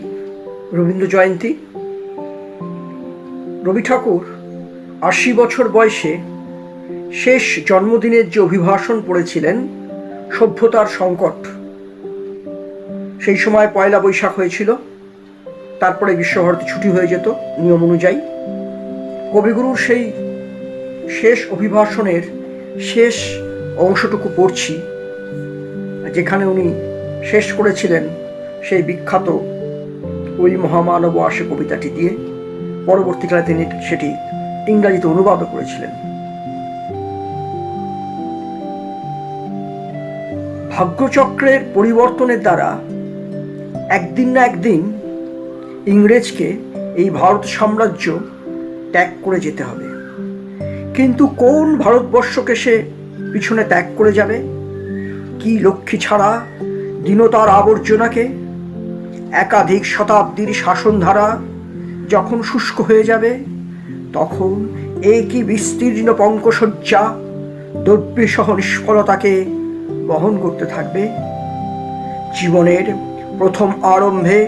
রবীন্দ্র জয়ন্তী, রবি ঠাকুর ৮০ বছর বয়সে শেষ জন্মদিনের যে অভিভাষণ পড়েছিলেন, সভ্যতার সংকট, সেই সময় পয়লা বৈশাখ হয়েছিল, তারপরে বিশ্বভারতী ছুটি হয়ে যেত নিয়ম অনুযায়ী। কবিগুরুর সেই শেষ অভিভাষণের শেষ অংশটুকু পড়ছি, যেখানে উনি শেষ করেছিলেন সেই বিখ্যাত ওই মহামানব আসে কবিতাটি দিয়ে। পরবর্তীকালে তিনি সেটি ইংরাজিতে অনুবাদও করেছিলেন। ভাগ্যচক্রের পরিবর্তনের দ্বারা একদিন না একদিন ইংরেজকে এই ভারত সাম্রাজ্য ত্যাগ করে যেতে হবে। কিন্তু কোন ভারতবর্ষকে সে পিছনে ত্যাগ করে যাবে? কি লক্ষ্মী ছাড়া দীনতার আবর্জনাকে? একাধিক শতাব্দীর শাসনধারা যখন শুষ্ক হয়ে যাবে, তখন একই বিস্তীর্ণ পঙ্কসজ্জা দর্পেসহ নিষ্ফলতাকে বহন করতে থাকবে। জীবনের প্রথম আরম্ভে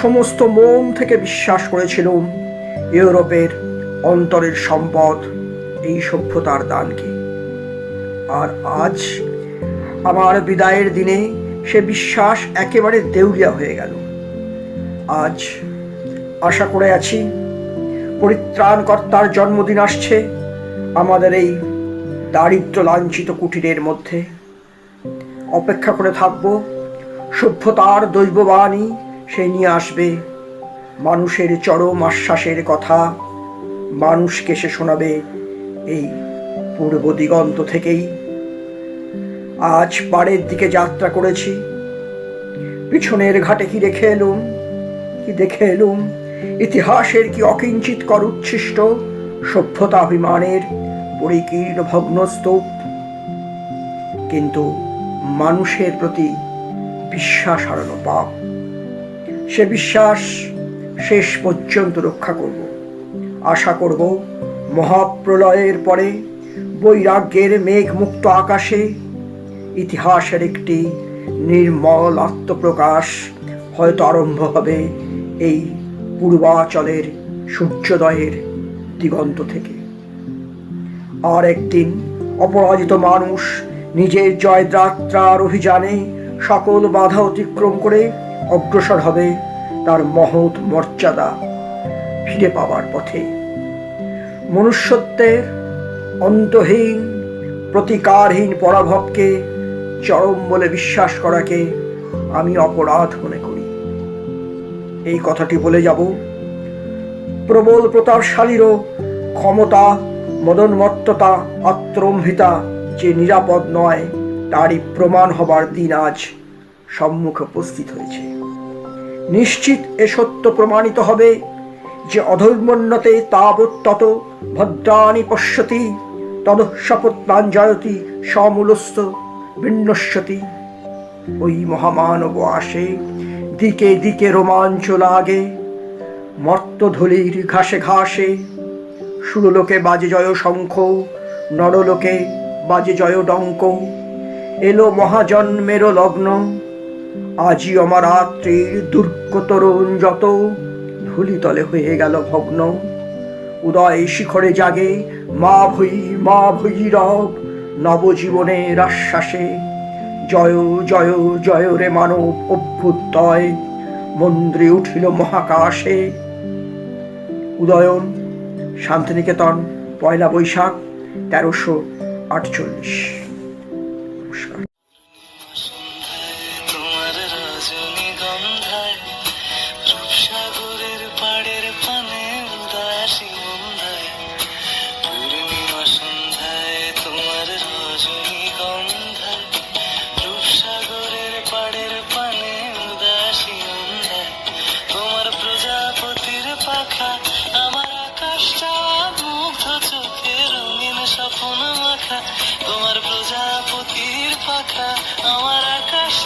সমস্ত মন থেকে বিশ্বাস করেছিলাম ইউরোপের অন্তরের সম্পদ এই সভ্যতার দানকে। আর আজ আমার বিদায়ের দিনে সে বিশ্বাস একেবারে দেউলিয়া হয়ে গেল। আজ আশা করে আছি পরিত্রাণকর্তার জন্মদিন আসছে আমাদের এই দারিদ্র লাঞ্ছিত কুটিরের মধ্যে। অপেক্ষা করে থাকব সভ্যতার দৈববাণী সে নিয়ে আসবে মানুষের চরম আশ্বাসের কথা, মানুষকে সে শোনাবে এই পূর্ব দিগন্ত থেকেই। আজ পাড়ের দিকে যাত্রা করেছি, পিছনের ঘাটে কি রেখে এলুম, কি দেখে এলুম ইতিহাসের কি অকিঞ্চিতকর উচ্ছিষ্ট সভ্যতা অভিমানের পরিকীর্ণ ভগ্নস্তূপ। কিন্তু মানুষের প্রতি বিশ্বাস হারানো পাপ। সে বিশ্বাস শেষ পর্যন্ত রক্ষা করব। আশা করব মহাপ্রলয়ের পরে বৈরাগ্যের মেঘমুক্ত আকাশে ইতিহাসের একটি নির্মল আত্মপ্রকাশ হয়তো আরম্ভ হবে এই পূর্বাচলের সূর্যোদয়ের দিগন্ত থেকে। আর একদিন অপরাজিত মানুষ নিজের জয়যাত্রার অভিযানে সকল বাধা অতিক্রম করে অগ্রসর হবে তার মহৎ মর্যাদা ফিরে পাওয়ার পথে। মনুষ্যত্বের অন্তহীন প্রতিকারহীন পরাভবকে চরম বলে বিশ্বাস করাকে আমি অপরাধ মনে করি। এই কথাটি বলে যাব, প্রবল প্রতাপশালীরও ক্ষমতা, মদনমত্ততা, আত্মরম্ভিতা যে নিরাপদ নয়, তারই প্রমাণ হবার দিন আজ সম্মুখে উপস্থিত হয়েছে। নিশ্চিত এ সত্য প্রমাণিত হবে যে অধর্মোন্নতে তাবৎ তত ভদ্রাণি পশ্যতি তদঃশপথ্যাঞ্জয়তি সমূলস্থ বিন্নস্যতি। ওই মহামানব আসে, দিকে দিকে রোমাঞ্চ লাগে, মর্তধূলির ঘাসে ঘাসে। সুরলোকে বাজে জয় শঙ্খ, নরলোকে বাজে জয় ডঙ্ক। এলো মহাজন্মেরও লগ্ন, আজি অমরাত্রির দুর্গ তরুণ যত ধূলিতলে হয়ে গেল ভগ্ন। উদয় শিখরে জাগে মা ভৈরব নবজীবনের আশ্বাসে। জয় জয় জয় রে মানব অভ্যুদয়, মন্দ্রে উঠিল মহাকাশে। উদয়ন, শান্তিনিকেতন, পয়লা বৈশাখ 1348। নমস্কার। তোমার রজনীগন্ধায় রূপসাগরের পাড়ের পানে উদাসী মন্দায়, পূর্ণিমা সন্ধ্যায় তোমার রজনীগন্ধায় রূপসাগরের পাড়ের পানে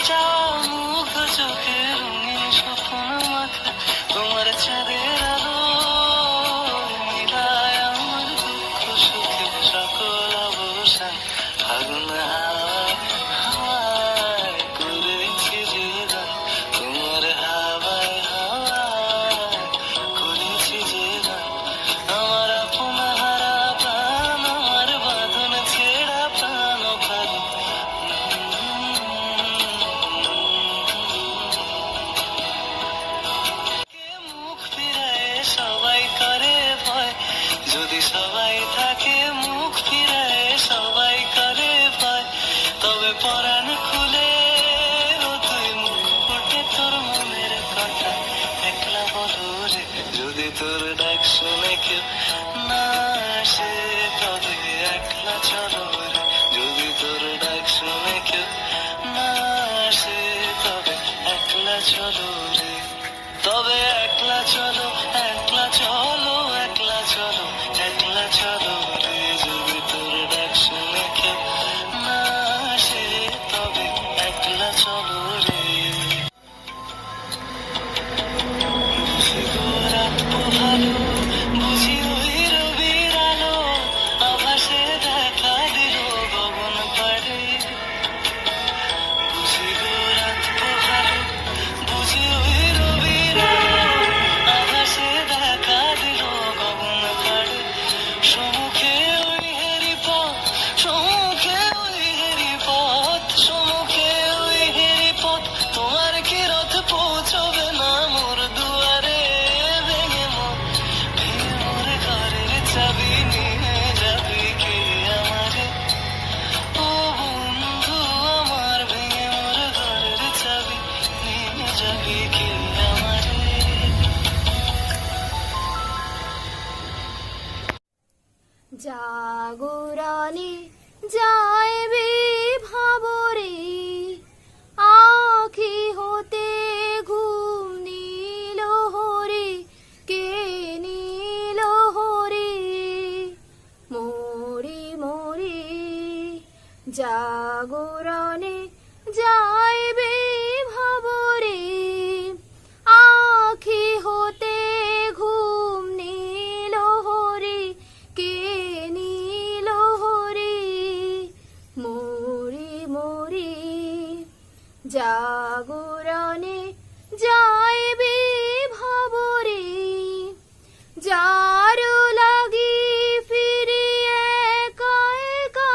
চাওয়া মুখ চোখে রঙিন স্বপ্ন মাখা তোমার চাঁদের আলো মিলায় আমার দুঃখ সুখে সকল অবসান ফাগুন হাওয়ায় হাওয়ায় করেছি যে গান তোমার হাওয়ায় হাওয়ায় করেছি যে গান আমার আপন হারা প্রাণ আমার বাঁধন ছেঁড়া প্রাণ ফাগুন মুখ ফিরায় সবাই করে ভয় যদি সবাই থাকে মুখ ফিরায় সবাই করে ভয় তবে পরাণ খুলে তুই মুখ ফুটে তোর মনের কথা একলা বলো রে যদি তোর ডাক শুনে কেউ না আসে তবে একলা চলো রে যদি তোর ডাক শুনে কেউ না আসে তবে একলা চলো রে তবে একলা চলো একলা চলো একলা চলো একলা চলো রে যদি তোর ডাক শুনে কেউ না আসে তবে একলা চলো রে বুঝি গো রাত পোহালো বুঝি ওই রবির আলো আভাসে দেখা দিল গগন পাড়ে বুঝি গো রাত পোহালো বুঝি ওই রবির আলো আভাসে দেখা দিল গগন পাড়ে সম্মুখে ওই হেরি পথ সম্মুখে ওই হেরি পথ সম্মুখে ওই হেরি পথ তোমার কি রথ পৌঁছবে না মোর দুয়ারে ভেঙে মোর ঘরের চাবি নিয়ে যাবি কে আমারে ও বন্ধু আমার ভেঙে মোর ঘরের চাবি নিয়ে যাবি কে আমারে জাগরণে যাইবে ভাবরে আখি হতে ঘুম নীল হরে কে নীল হরে মোরে মোরে জাগরণে যাইবে ভাবরে আখি হতে ঘুম নীল হরে কে নীল হরে মোরে মোরে জাগরণে যাইবে ভাবরে যার লাগি ফিরে একা একা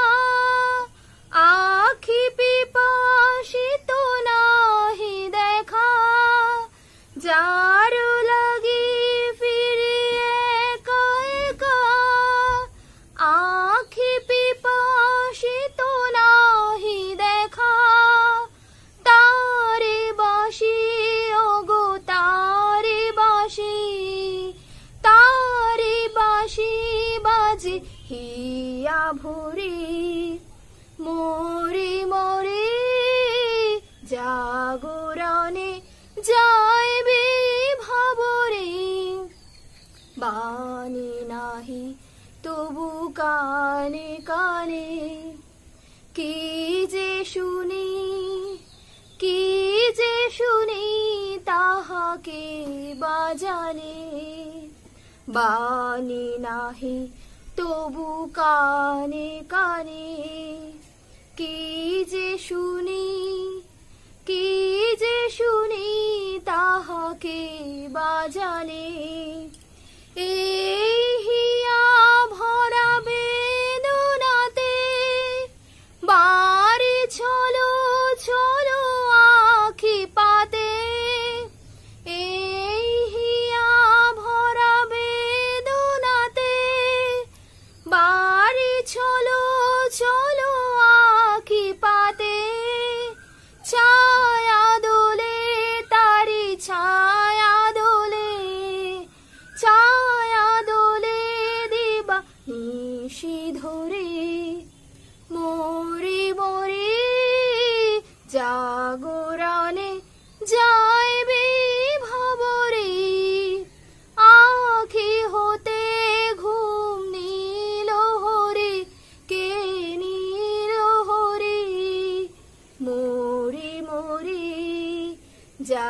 আখি পিপাসিত নাহি দেখা যার লাগি ফিরে একা একা আখি পিপাসিত নাহি দেখা তারে বাসি ওগো তারে বাসি বাজে হিয়া ভরে মোরে মোরে জাগরণে যাইবে ভাবরে বাণী নাহি তবু কানে কানে কি যে শুনি তাহাকে বাজানে বাণী নাহি তবু কানে কানে কি যে শুনি তাহাকে বাজানে এই হিয়া ভরা বেদনাতে বাড়ি চলো চলো আখি পাতে এই হিয়া ভরা বেদনাতে বাড়ি চলো চলো আখি পাতে ছায়া দোলে তারি ছায়া দোলে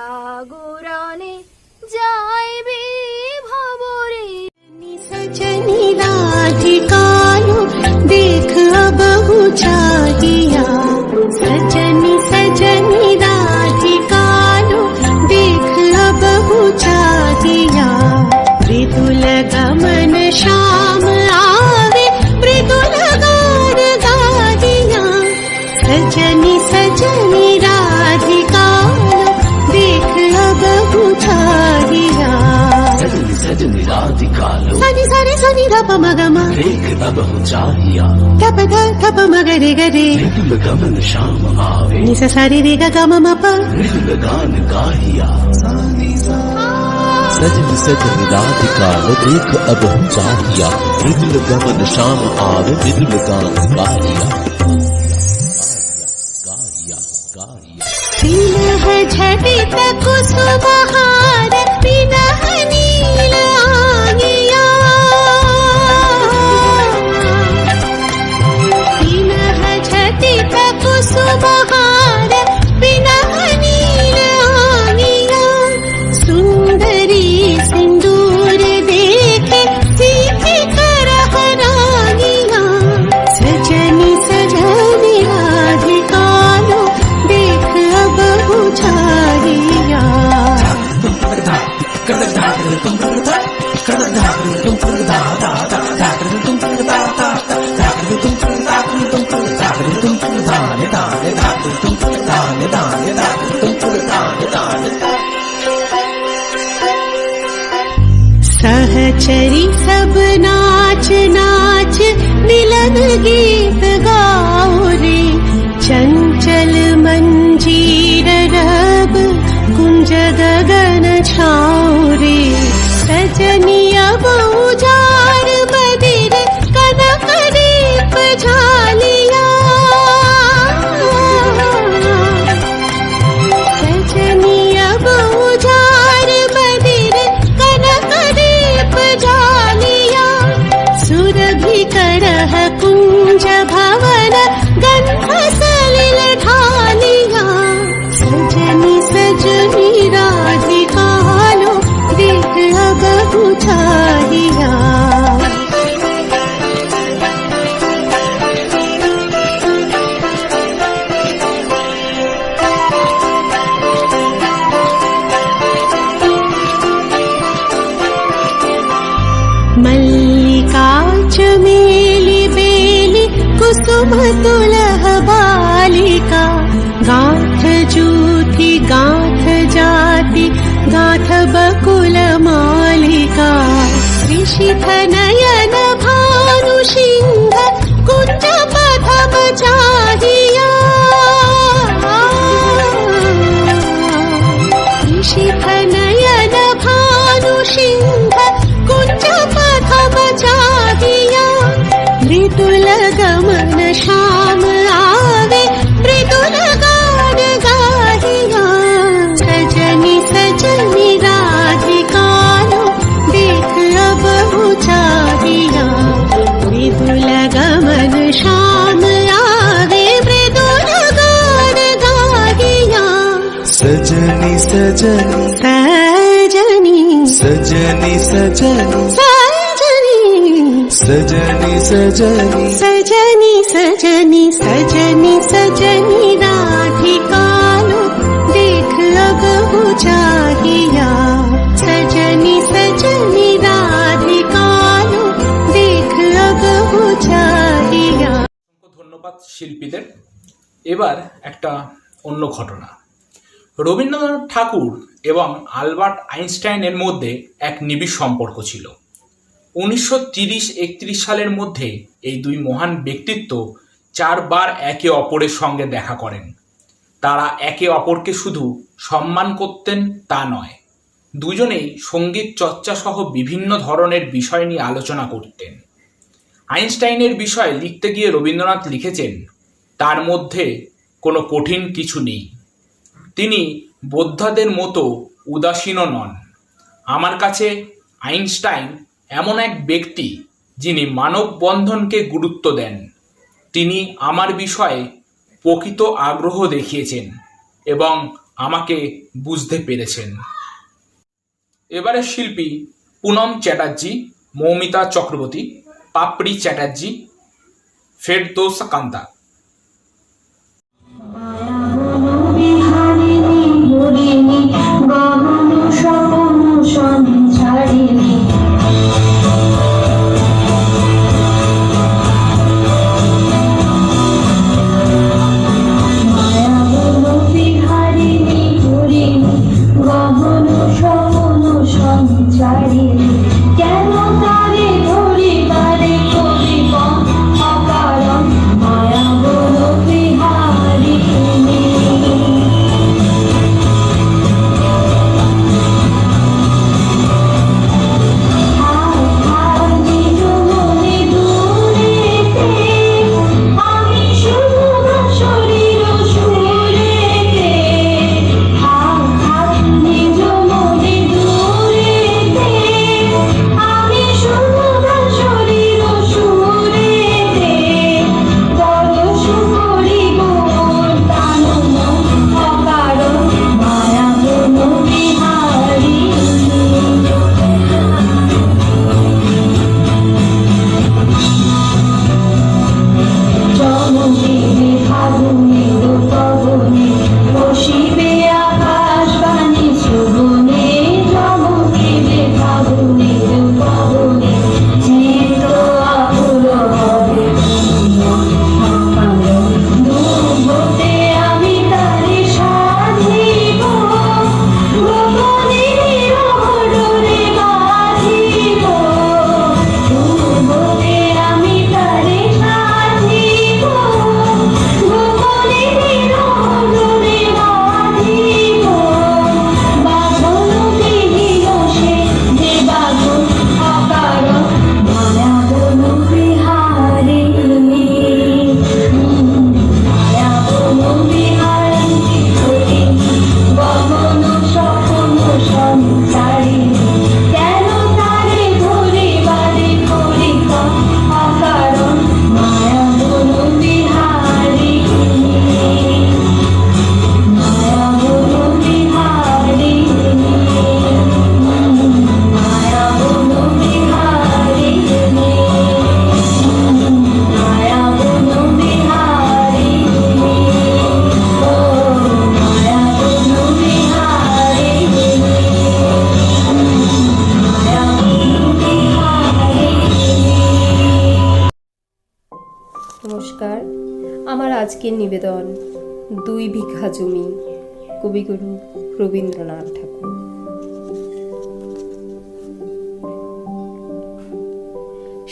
সাগরানে যাইবে ভবরে। सजनी राधिकालो देख बहु चाहिया, सजनी सजनी राधिकालो देख बहु चाहिया। मृदुल गमन श्याम आवे मृदुल गान गाहिया, सजनी सजनी राधिकालो देख बहु चाहिया। सजनी राधिकालो सनि सनि सनि ध प म ग म देख बहु चाहिया, ध प ध ध प म ग रे ग रे मृदुल गमन श्याम आवे नि स सा रे रे ग ग म म प। मृदुल गान गाहिया। सजनी सजनी राधिकालो देख बहु चाहिया, मृदुल गमन श्याम आवे मृदुल गान गाहिया। गाहिया गाहिया विनह झटित कुसुमहार विनह नील आंगिया, विनह झटित कुसुमहार विनह नील आंगिया। सुंदरी सिंदूर देखे सीखे करह रागिया, सजनी सजनी राधिकालो देख बहु चाहिया। सहचरी सब नाच नाच मिलन गीत गाओ रे, चंचल मंजीर रब कुंज गगन छाओ रे। सजनी अब उजाड़ मदिर कनक दीप झालिया, सजनी अब उजाड़ मदिर कनक दीप झालिया। सुरभि करह कुंज भवन गंध सलिल ढालिया, सजनी सजनी राधिकालो देख बहु चाहिया। मल्लिका चमेली बेली कुसुम तुलह बालिका, गांठ जूथी गांठ जाति गांठ बकुल मालिका। ऋषिथ नयन भानु सिंह कुंज पथम चाहिया, ऋषिथ नयन भानु सिंह कुंज पथम चाहिया। मृदुल गमन श्याम आवे मृदुल गान गाहिया, सजनी सजनी राधिकालो देख बहु चाहिया। मृदुल गमन श्याम आवे मृदुल गान गाहिया, सजनी सजनी सजनी सजनी सजनी सजनी सजनी सजनी सजनी सजनी सजनी सजनी राधिकालो देख बहु चाहिया। सजनी सजनी राधिकालो देख बहु चाहिया। ধন্যবাদ শিল্পীদের। এবার একটা অন্য ঘটনা। রবীন্দ্রনাথ ঠাকুর এবং আলবার্ট আইনস্টাইনের মধ্যে এক নিবিড় সম্পর্ক ছিল। 1930-31 সালের মধ্যে এই দুই মহান ব্যক্তিত্ব 4 বার একে অপরের সঙ্গে দেখা করেন। তারা একে অপরকে শুধু সম্মান করতেন তা নয়, দুজনেই সঙ্গীত চর্চা সহ বিভিন্ন ধরনের বিষয় নিয়ে আলোচনা করতেন। আইনস্টাইনের বিষয়ে লিখতে গিয়ে রবীন্দ্রনাথ লিখেছেন, তার মধ্যে কোনো কঠিন কিছু নেই, তিনি বোদ্ধাদের মতো উদাসীনও নন। আমার কাছে আইনস্টাইন এমন এক ব্যক্তি যিনি মানববন্ধনকে গুরুত্ব দেন। তিনি আমার বিষয়ে প্রকৃত আগ্রহ দেখিয়েছেন এবং আমাকে বুঝতে পেরেছেন। এবারে শিল্পী পুনম চ্যাটার্জি, মৌমিতা চক্রবর্তী, পাপড়ি চ্যাটার্জি, ফেরদৌস কান্তা। নমস্কার, আমার আজকের নিবেদন 2 বিঘা জমি, কবিগুরু রবীন্দ্রনাথ ঠাকুর।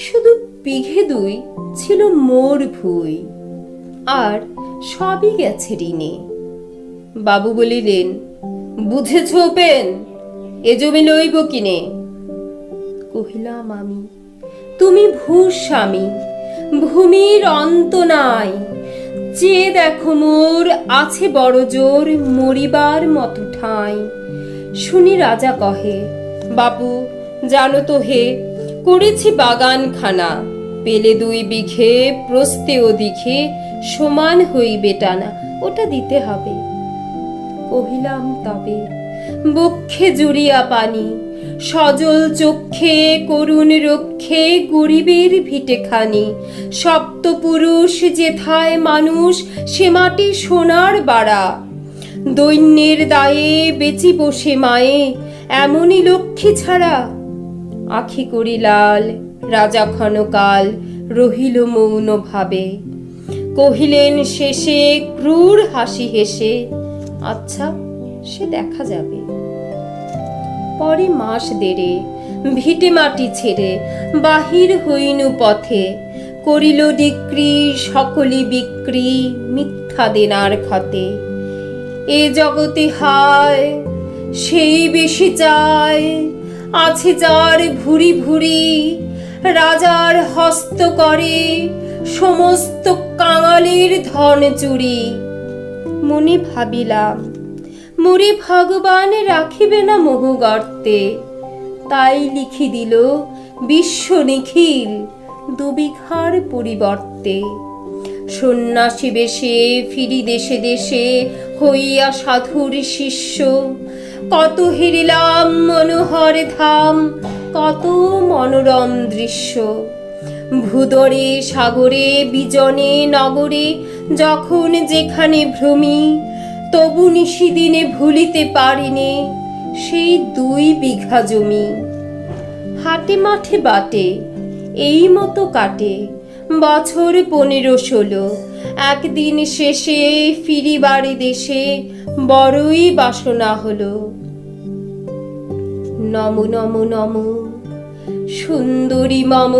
শুধু বিঘে 2 ছিল মোর ভুই, আর সবই গেছে ঋণে। বাবু বলিলেন, বুঝেছ পেন, এ জমি লইব কিনে। কহিলাম আমি, তুমি ভূস্বামী, ভূমির অন্ত নাই, যে দেখো মোর আছে বড় জোর, মরিবার মতো ঠাঁই। শুনি রাজা কহে, বাবু জানো তো হে, করেছি বাগানখানা, পেলে 2 বিঘে, প্রস্তে ওদিকে সমান হইবে টানা, ওটা দিতে হবে। কহিলাম তবে, বক্ষে জুড়িয়া পানি, সজল চক্ষে করুণ রক্ষে, গরিবের ভিটেখানি, সপ্তপুরুষ যেথায় মানুষ, সে মাটি সোনার বাড়া। দৈন্যের দায়ে বেচি বসে মায়ে, এমনই লক্ষ্মী ছাড়া। আখি করি লাল, রাজা ক্ষণকাল রহিল মৌন ভাবে। কহিলেন শেষে ক্রূর হাসি হেসে, আচ্ছা সে দেখা যাবে। পরে মাস দেড়ে ভিটে মাটি ছেড়ে বাহির হইনু পথে, করিল ডিক্রি সকলি বিক্রি, মিথ্যা দেনার খাতে। এ জগতে হায় সেই বেশি চায়, আছে যার ভুরি ভুরি, রাজার হস্ত করে সমস্ত কাঙালির ধন চুরি। মনে ভাবিলাম, মোরে ভগবান রাখিবে না মোহ গর্তে, তাই লিখি দিল বিশ্ব নিখিল 2 বিঘার পরিবর্তে। সন্ন্যাসী বেশে ফিরি দেশে দেশে হইয়া সাধুর শিষ্য। কত হেরিলাম মনোহর ধাম, কত মনোরম দৃশ্য। ভূদরে সাগরে বিজনে নগরে যখন যেখানে ভ্রমি, তবু নিশিদিনে ভুলিতে পারিনি সেই 2 বিঘা জমি। হাটে মাঠে বাটে এই মতো কাটে বছর 15-16। একদিন শেষে ফিরি বাড়ি দেশে বড়ই বাসনা হলো। নমো নমো নমো সুন্দরী মম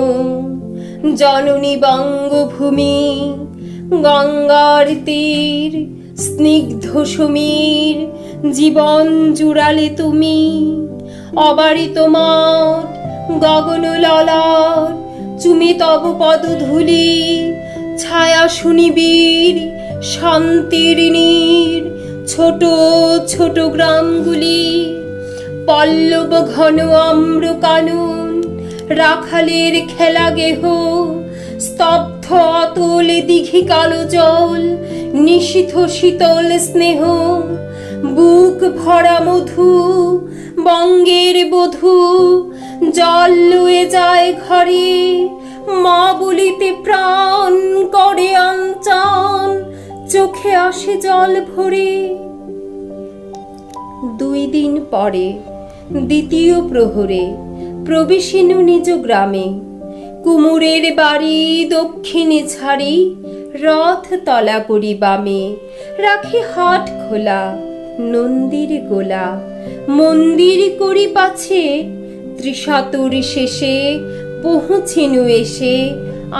জননী বঙ্গভূমি, গঙ্গার তীর স্নিগ্ধ সমীর জীবন জুড়ালে তুমি। অবারিত মাঠ গগন ললাট চুমে তব পদধূলি, ছায়া শুনিবীর শান্তির নীর ছোট ছোট গ্রামগুলি। পল্লব ঘন আম্র কানন রাখালের খেলা গেহ, স্তব্ধ অতল দিঘি কালো জল নিশীথ শীতল স্নেহ। বুক ভরা মধু বঙ্গের বধূ জল লয়ে যায় ঘরে, মা বলিতে প্রাণ করে আনচান চোখে আসে জল ভরে। 2 দিন পরে দ্বিতীয় প্রহরে প্রবেশিনু নিজ গ্রামে। কুমুরের বাড়ি দক্ষিণে ছাড়ি, রথ তলা করি বামে। রাখি হাট খোলা নন্দীর গোলা, মন্দির করি পাছে। ত্রিশাতুর শেষে পৌঁছিনু এসে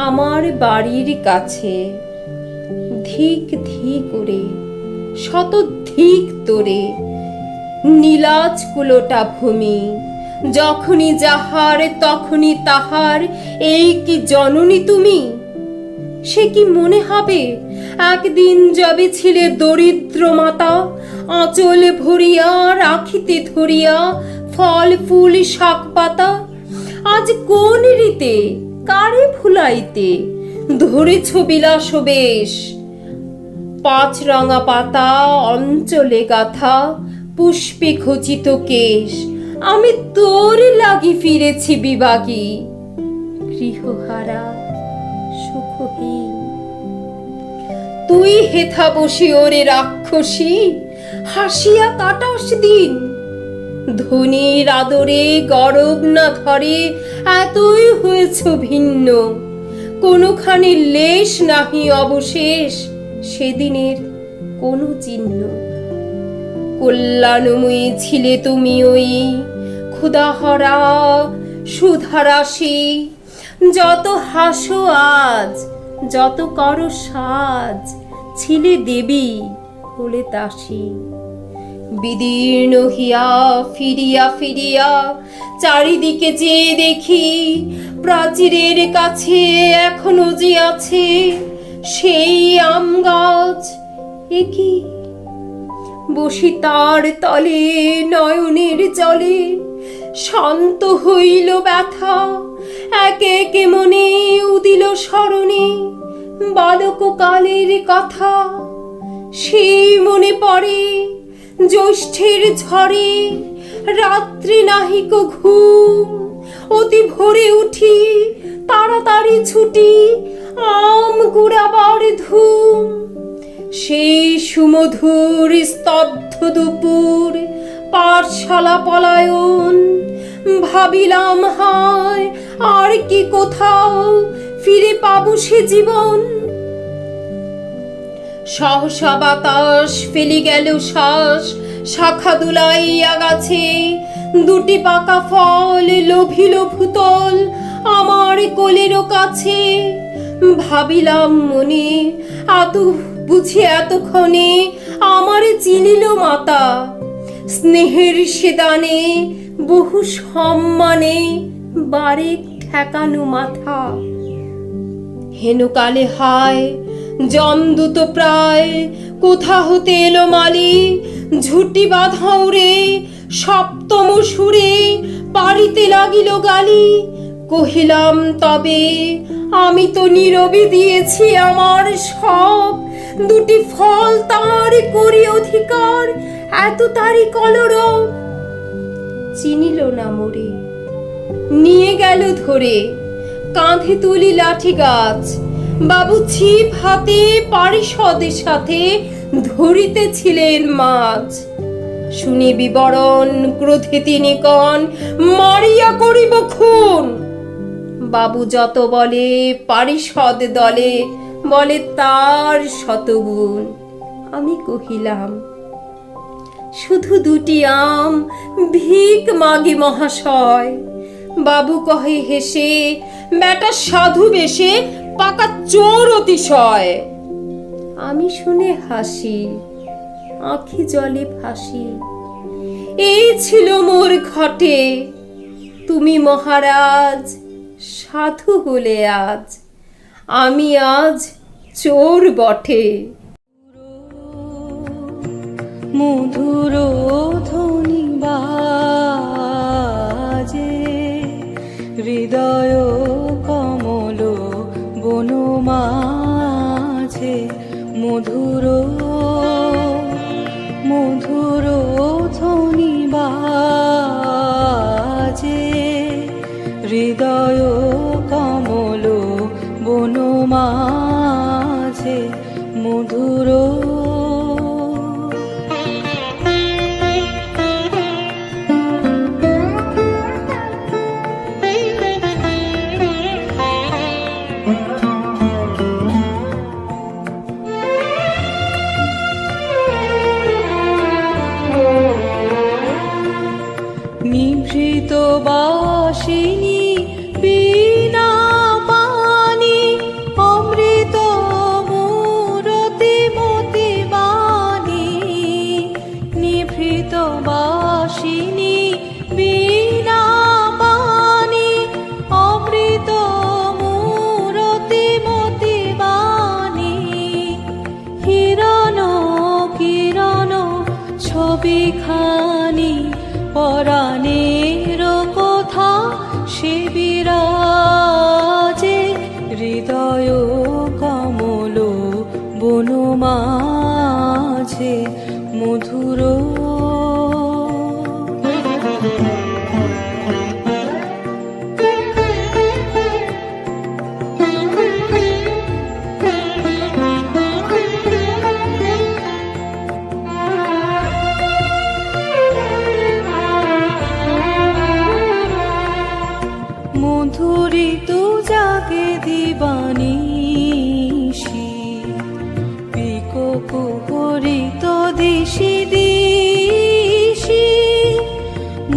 আমার বাড়ির কাছে। ধিক ধিক করে শতধিক তোরে নীলাজ কুলোটা ভূমি। যখনই যাহার তখনই তাহার, এই কি জননী তুমি? সে কি মনে হবে একদিন যবে ছিলে দরিদ্র মাতা, আঁচল ভরিয়া রাখিতে ধরিয়া ফল ফুল শাক পাতা। আজ কোন রীতে কারে ভুলাইতে ধরেছ বিলাস বেশ। 5 রঙা পাতা অঞ্চলে গাথা, পুষ্পে খচিত কেশ। আমি তোর লাগি ফিরেছি বিভাগী, গৃহহারা সুখহীন। তুই হেথা বসে ওরে রাক্ষসী, হাসিয়া কাটাস দিন। ধনীর আদরে গরব না ধরে এতই হয়েছ ভিন্ন। কোনোখানি লেশ নাহি অবশেষ সেদিনের কোনো চিহ্ন। কল্যাণময়ী ছিলে তুমি ওই ক্ষুধাহরা সুধারাশি। যত হাসো আজ যত করো সাজ, ছিলে দেবী হলে দাসী। বিদীর্ণ হিয়া ফিরিয়া ফিরিয়া চারিদিকে চেয়ে দেখি, প্রাচীরের কাছে এখনো যে আছে সেই আম গাছ। একই বসি তার তলে নয়নের জলে, শান্ত হইল ব্যথা। একে একে মনে উদিল স্মরণে বালককালের কথা। সেই মনে পড়ে জ্যৈষ্ঠের ঝড়ে রাত্রি নাহিক ঘুম। অতি ভোরে উঠি তাড়াতাড়ি ছুটি আম কুড়াবার ধুম। সেই সুমধুর স্তব্ধ দুপুর পাঠশালা পলায়ন। ভাবিলাম হায় আর কি কোথাও ফিরে পাবো সে জীবন। সহসা বাতাস ফেলি গেল শ্বাস, শাখা দুলাইয়া গাছে। 2টি পাকা ফল লোভিল ভূতল আমার কোলেরও কাছে। ভাবিলাম মনে এত বুঝি এতক্ষণে আমার চিনিল মাতা। স্নেহের সেদানে বহু সম্মানে বারেক ঠেকানো মাথা। হেনকালে হায় জমদূত প্রায় কোথা হতে এলো মালি। ঝুটি বাঁধাও রে সপ্তম সুরে পারিতে লাগিল গালি। কহিলাম তবে আমি তো নীরবে দিয়েছি আমার সব, দুটি ফল তার করি অধিকার, এত তারি কলরব। চিনিল না মোরে, নিয়ে গেল ধরে, কাঁধে তুলি লাঠি গাছ। বাবু ছিপ হাতে পারিষদের সাথে ধরিতেছিলেন মাছ। শুনি বিবরণ, ক্রোধে তিনি কন, মারিয়া করিব খুন। বাবু যত বলে পারিষদ দলে, বলে তার শতগুণ। আমি কহিলাম শুধু দুটি আম ভিক মাগি মহাশয়। বাবু কহে হেসে, বেটা সাধু বেশে পাকা চোর অতিশয়। আমি শুনে হাসি, আঁখি জলে ভাসি। এই ছিল মোর ঘটে, তুমি মহারাজ সাধু হলে আজ, আমি আজ চোর বটে। মধুর ধ্বনি বাজে, হৃদয় কমল বনমাঝে। মধুর মধুর ধ্বনি বাজে, হৃদয় কমল বনমাঝে। মধুর নিভৃত বাসিনী বিনা পানি, অমৃত মূরতি মতি বাণী। নিভৃত বাসিনী বিনা পানি, অমৃত মূরতি মতি বাণী। হিরণ কিরণ ছবিখানি, পরাণের কথা সে বিরাজে। হৃদয় কমল বনমাঝে। মধুর মধুরিত জাগে দিবানিশি, পিকো কুহরিত দিশি দিশি।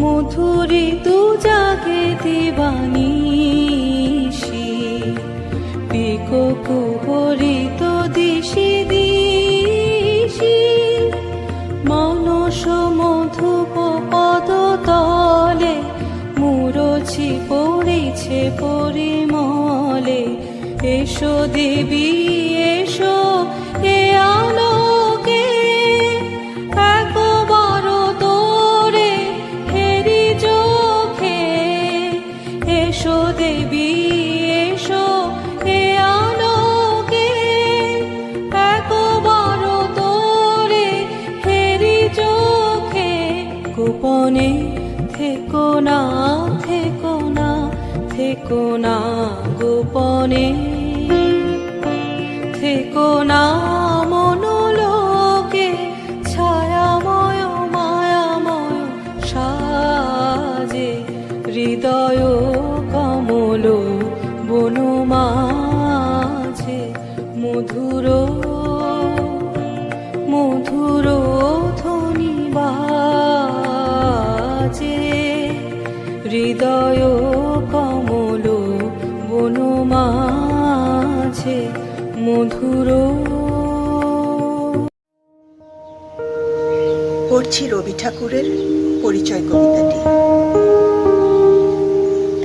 মধুরিত জাগে দিবানিশি, পিকো কুহরিত দিশি দিশি। মানস মধুপ পদ তলে, মুরছি পড়েছে পরিমলে। এসো দেবী এসো এ আলোকে, একবার তোরে হেরি চোখে। এসো দেবী এসো এ আলোকে, একবার তোরে হেরি চোখে। গোপনে থেকো না থেকো না থেকো না, গোপনে থেকো না মনোলোকে। ছায়াময় মায়াময় সাজে, হৃদয় কমল বনমাঝে। মধুর মধুর ধ্বনি বাজে, হৃদয় কমল বনমাঝে। মধুর পড়ছি রবি ঠাকুরের পরিচয় কবিতাটি।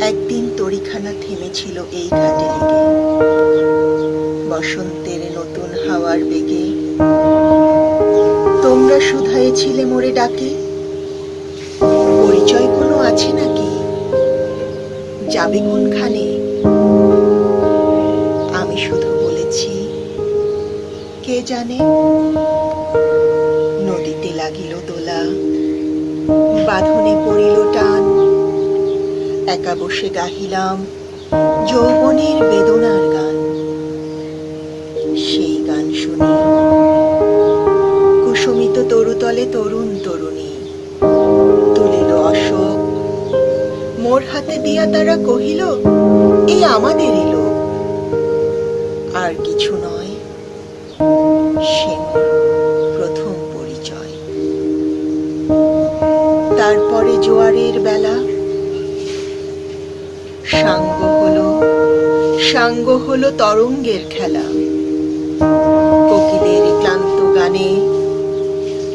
একদিন তরিখানা থেমেছিল এই ঘাটে লেগে, বসন্তের নতুন হাওয়ার বেগে। তোমরা শুধাইছিলে মোরে ডাকে, পরিচয় কোনো আছে নাকি? যাবে কোনখানে? আমি শুধু বলেছি, কে জানে। নদীতে লাগিল দোলা, বাঁধনে পড়িল টান, একা বসে গাহিলাম যৌবনের বেদনার গান। সেই গান শুনি কুসুমিত তরুতলে তরুণ তরুণী তুলিল অশোক, মোর হাতে দিয়া তারা কহিল, এই আমাদেরই লোক। আর কিছু নয়, সে মোর প্রথম পরিচয়। তারপরে জোয়ারের বেলা, সাঙ্গ হলো তরঙ্গের খেলা। কোকিলের ক্লান্ত গানে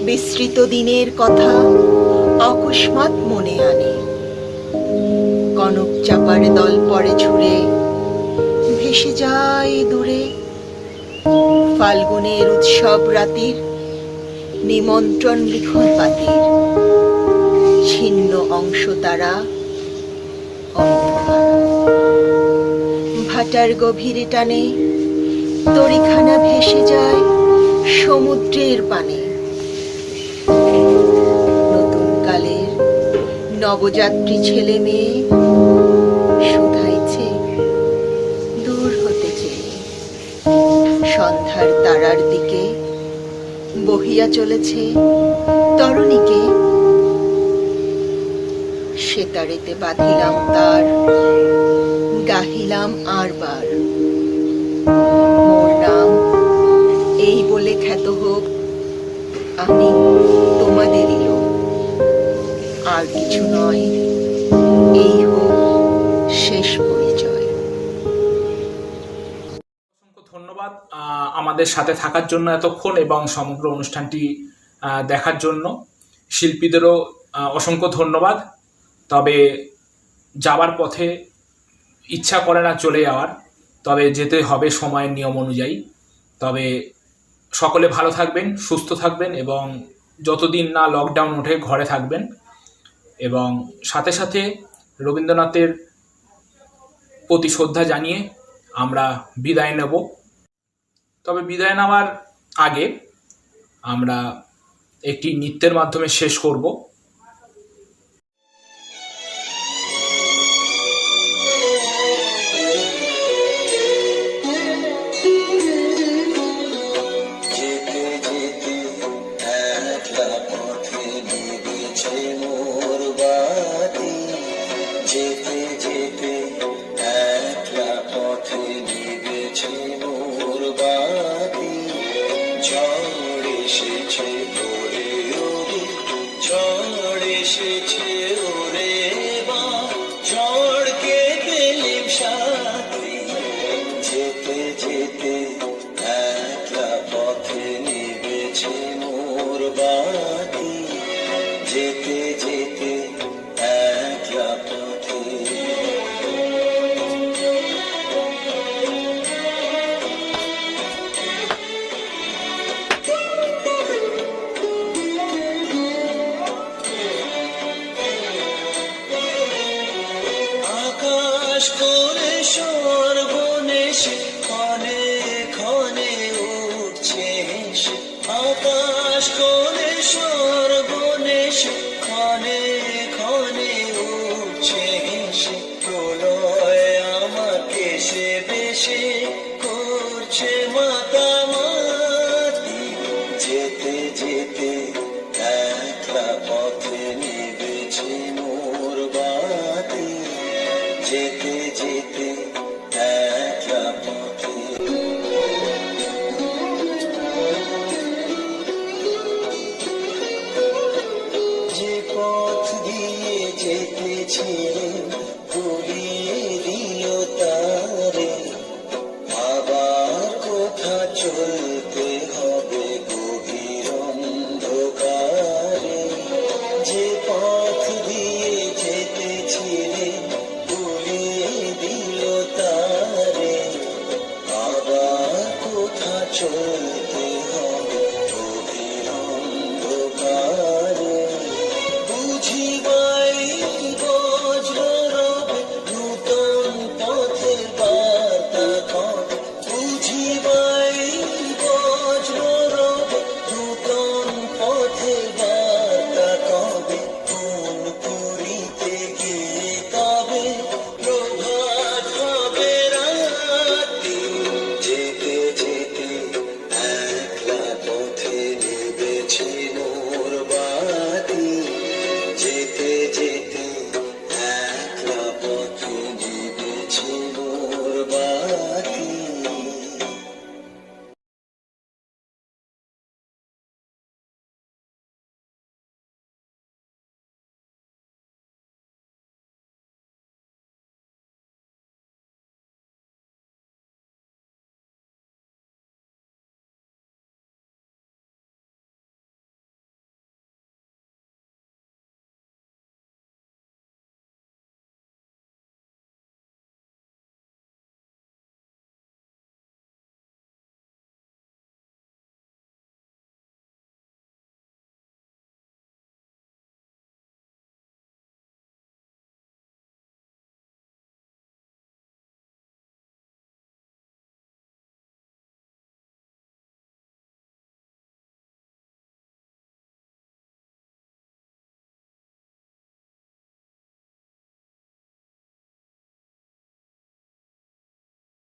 বিস্মৃত দিনের কথা অকস্মাৎ মনে আনে। কনক চাপার দল পরে ছুড়ে ভেসে যায় দূরে। ফাল্গুনের উৎসব রাতির নিমন্ত্রণ লিখন পাতির ছিন্ন অংশ তারা ভাটার গভীরে টানে তরিখানা ভেসে যায় সমুদ্রের পানে। নতুন কালের নবযাত্রী ছেলে মেয়ে শুধাইছে দূর হতে চেয়ে। সন্ধ্যার তারার দিকে বহিয়া চলেছে তরুণীকে। সেতারেতে বাঁধিলাম তার, গাহিলাম আরবার, মোর নাম এই বলে খ্যাত হোক, আমি তোমাদেরই লোক। আর কিছু নয়, এই হোক শেষ পরিচয়। অসংখ্য ধন্যবাদ আমাদের সাথে থাকার জন্য এতক্ষণ এবং সমগ্র অনুষ্ঠানটি দেখার জন্য। শিল্পীদেরও অসংখ্য ধন্যবাদ। তবে যাবার পথে ইচ্ছা করে না চলে যাওয়ার, তবে যেতে হবে সময়ের নিয়ম অনুযায়ী। তবে সকলে ভালো থাকবেন, সুস্থ থাকবেন এবং যতদিন না লকডাউন ওঠে ঘরে থাকবেন। এবং সাথে সাথে রবীন্দ্রনাথের প্রতি শ্রদ্ধা জানিয়ে আমরা বিদায় নেব। তবে বিদায় নেওয়ার আগে আমরা একটি নৃত্যের মাধ্যমে শেষ করব। যে পথ দিয়ে যেতেছিলে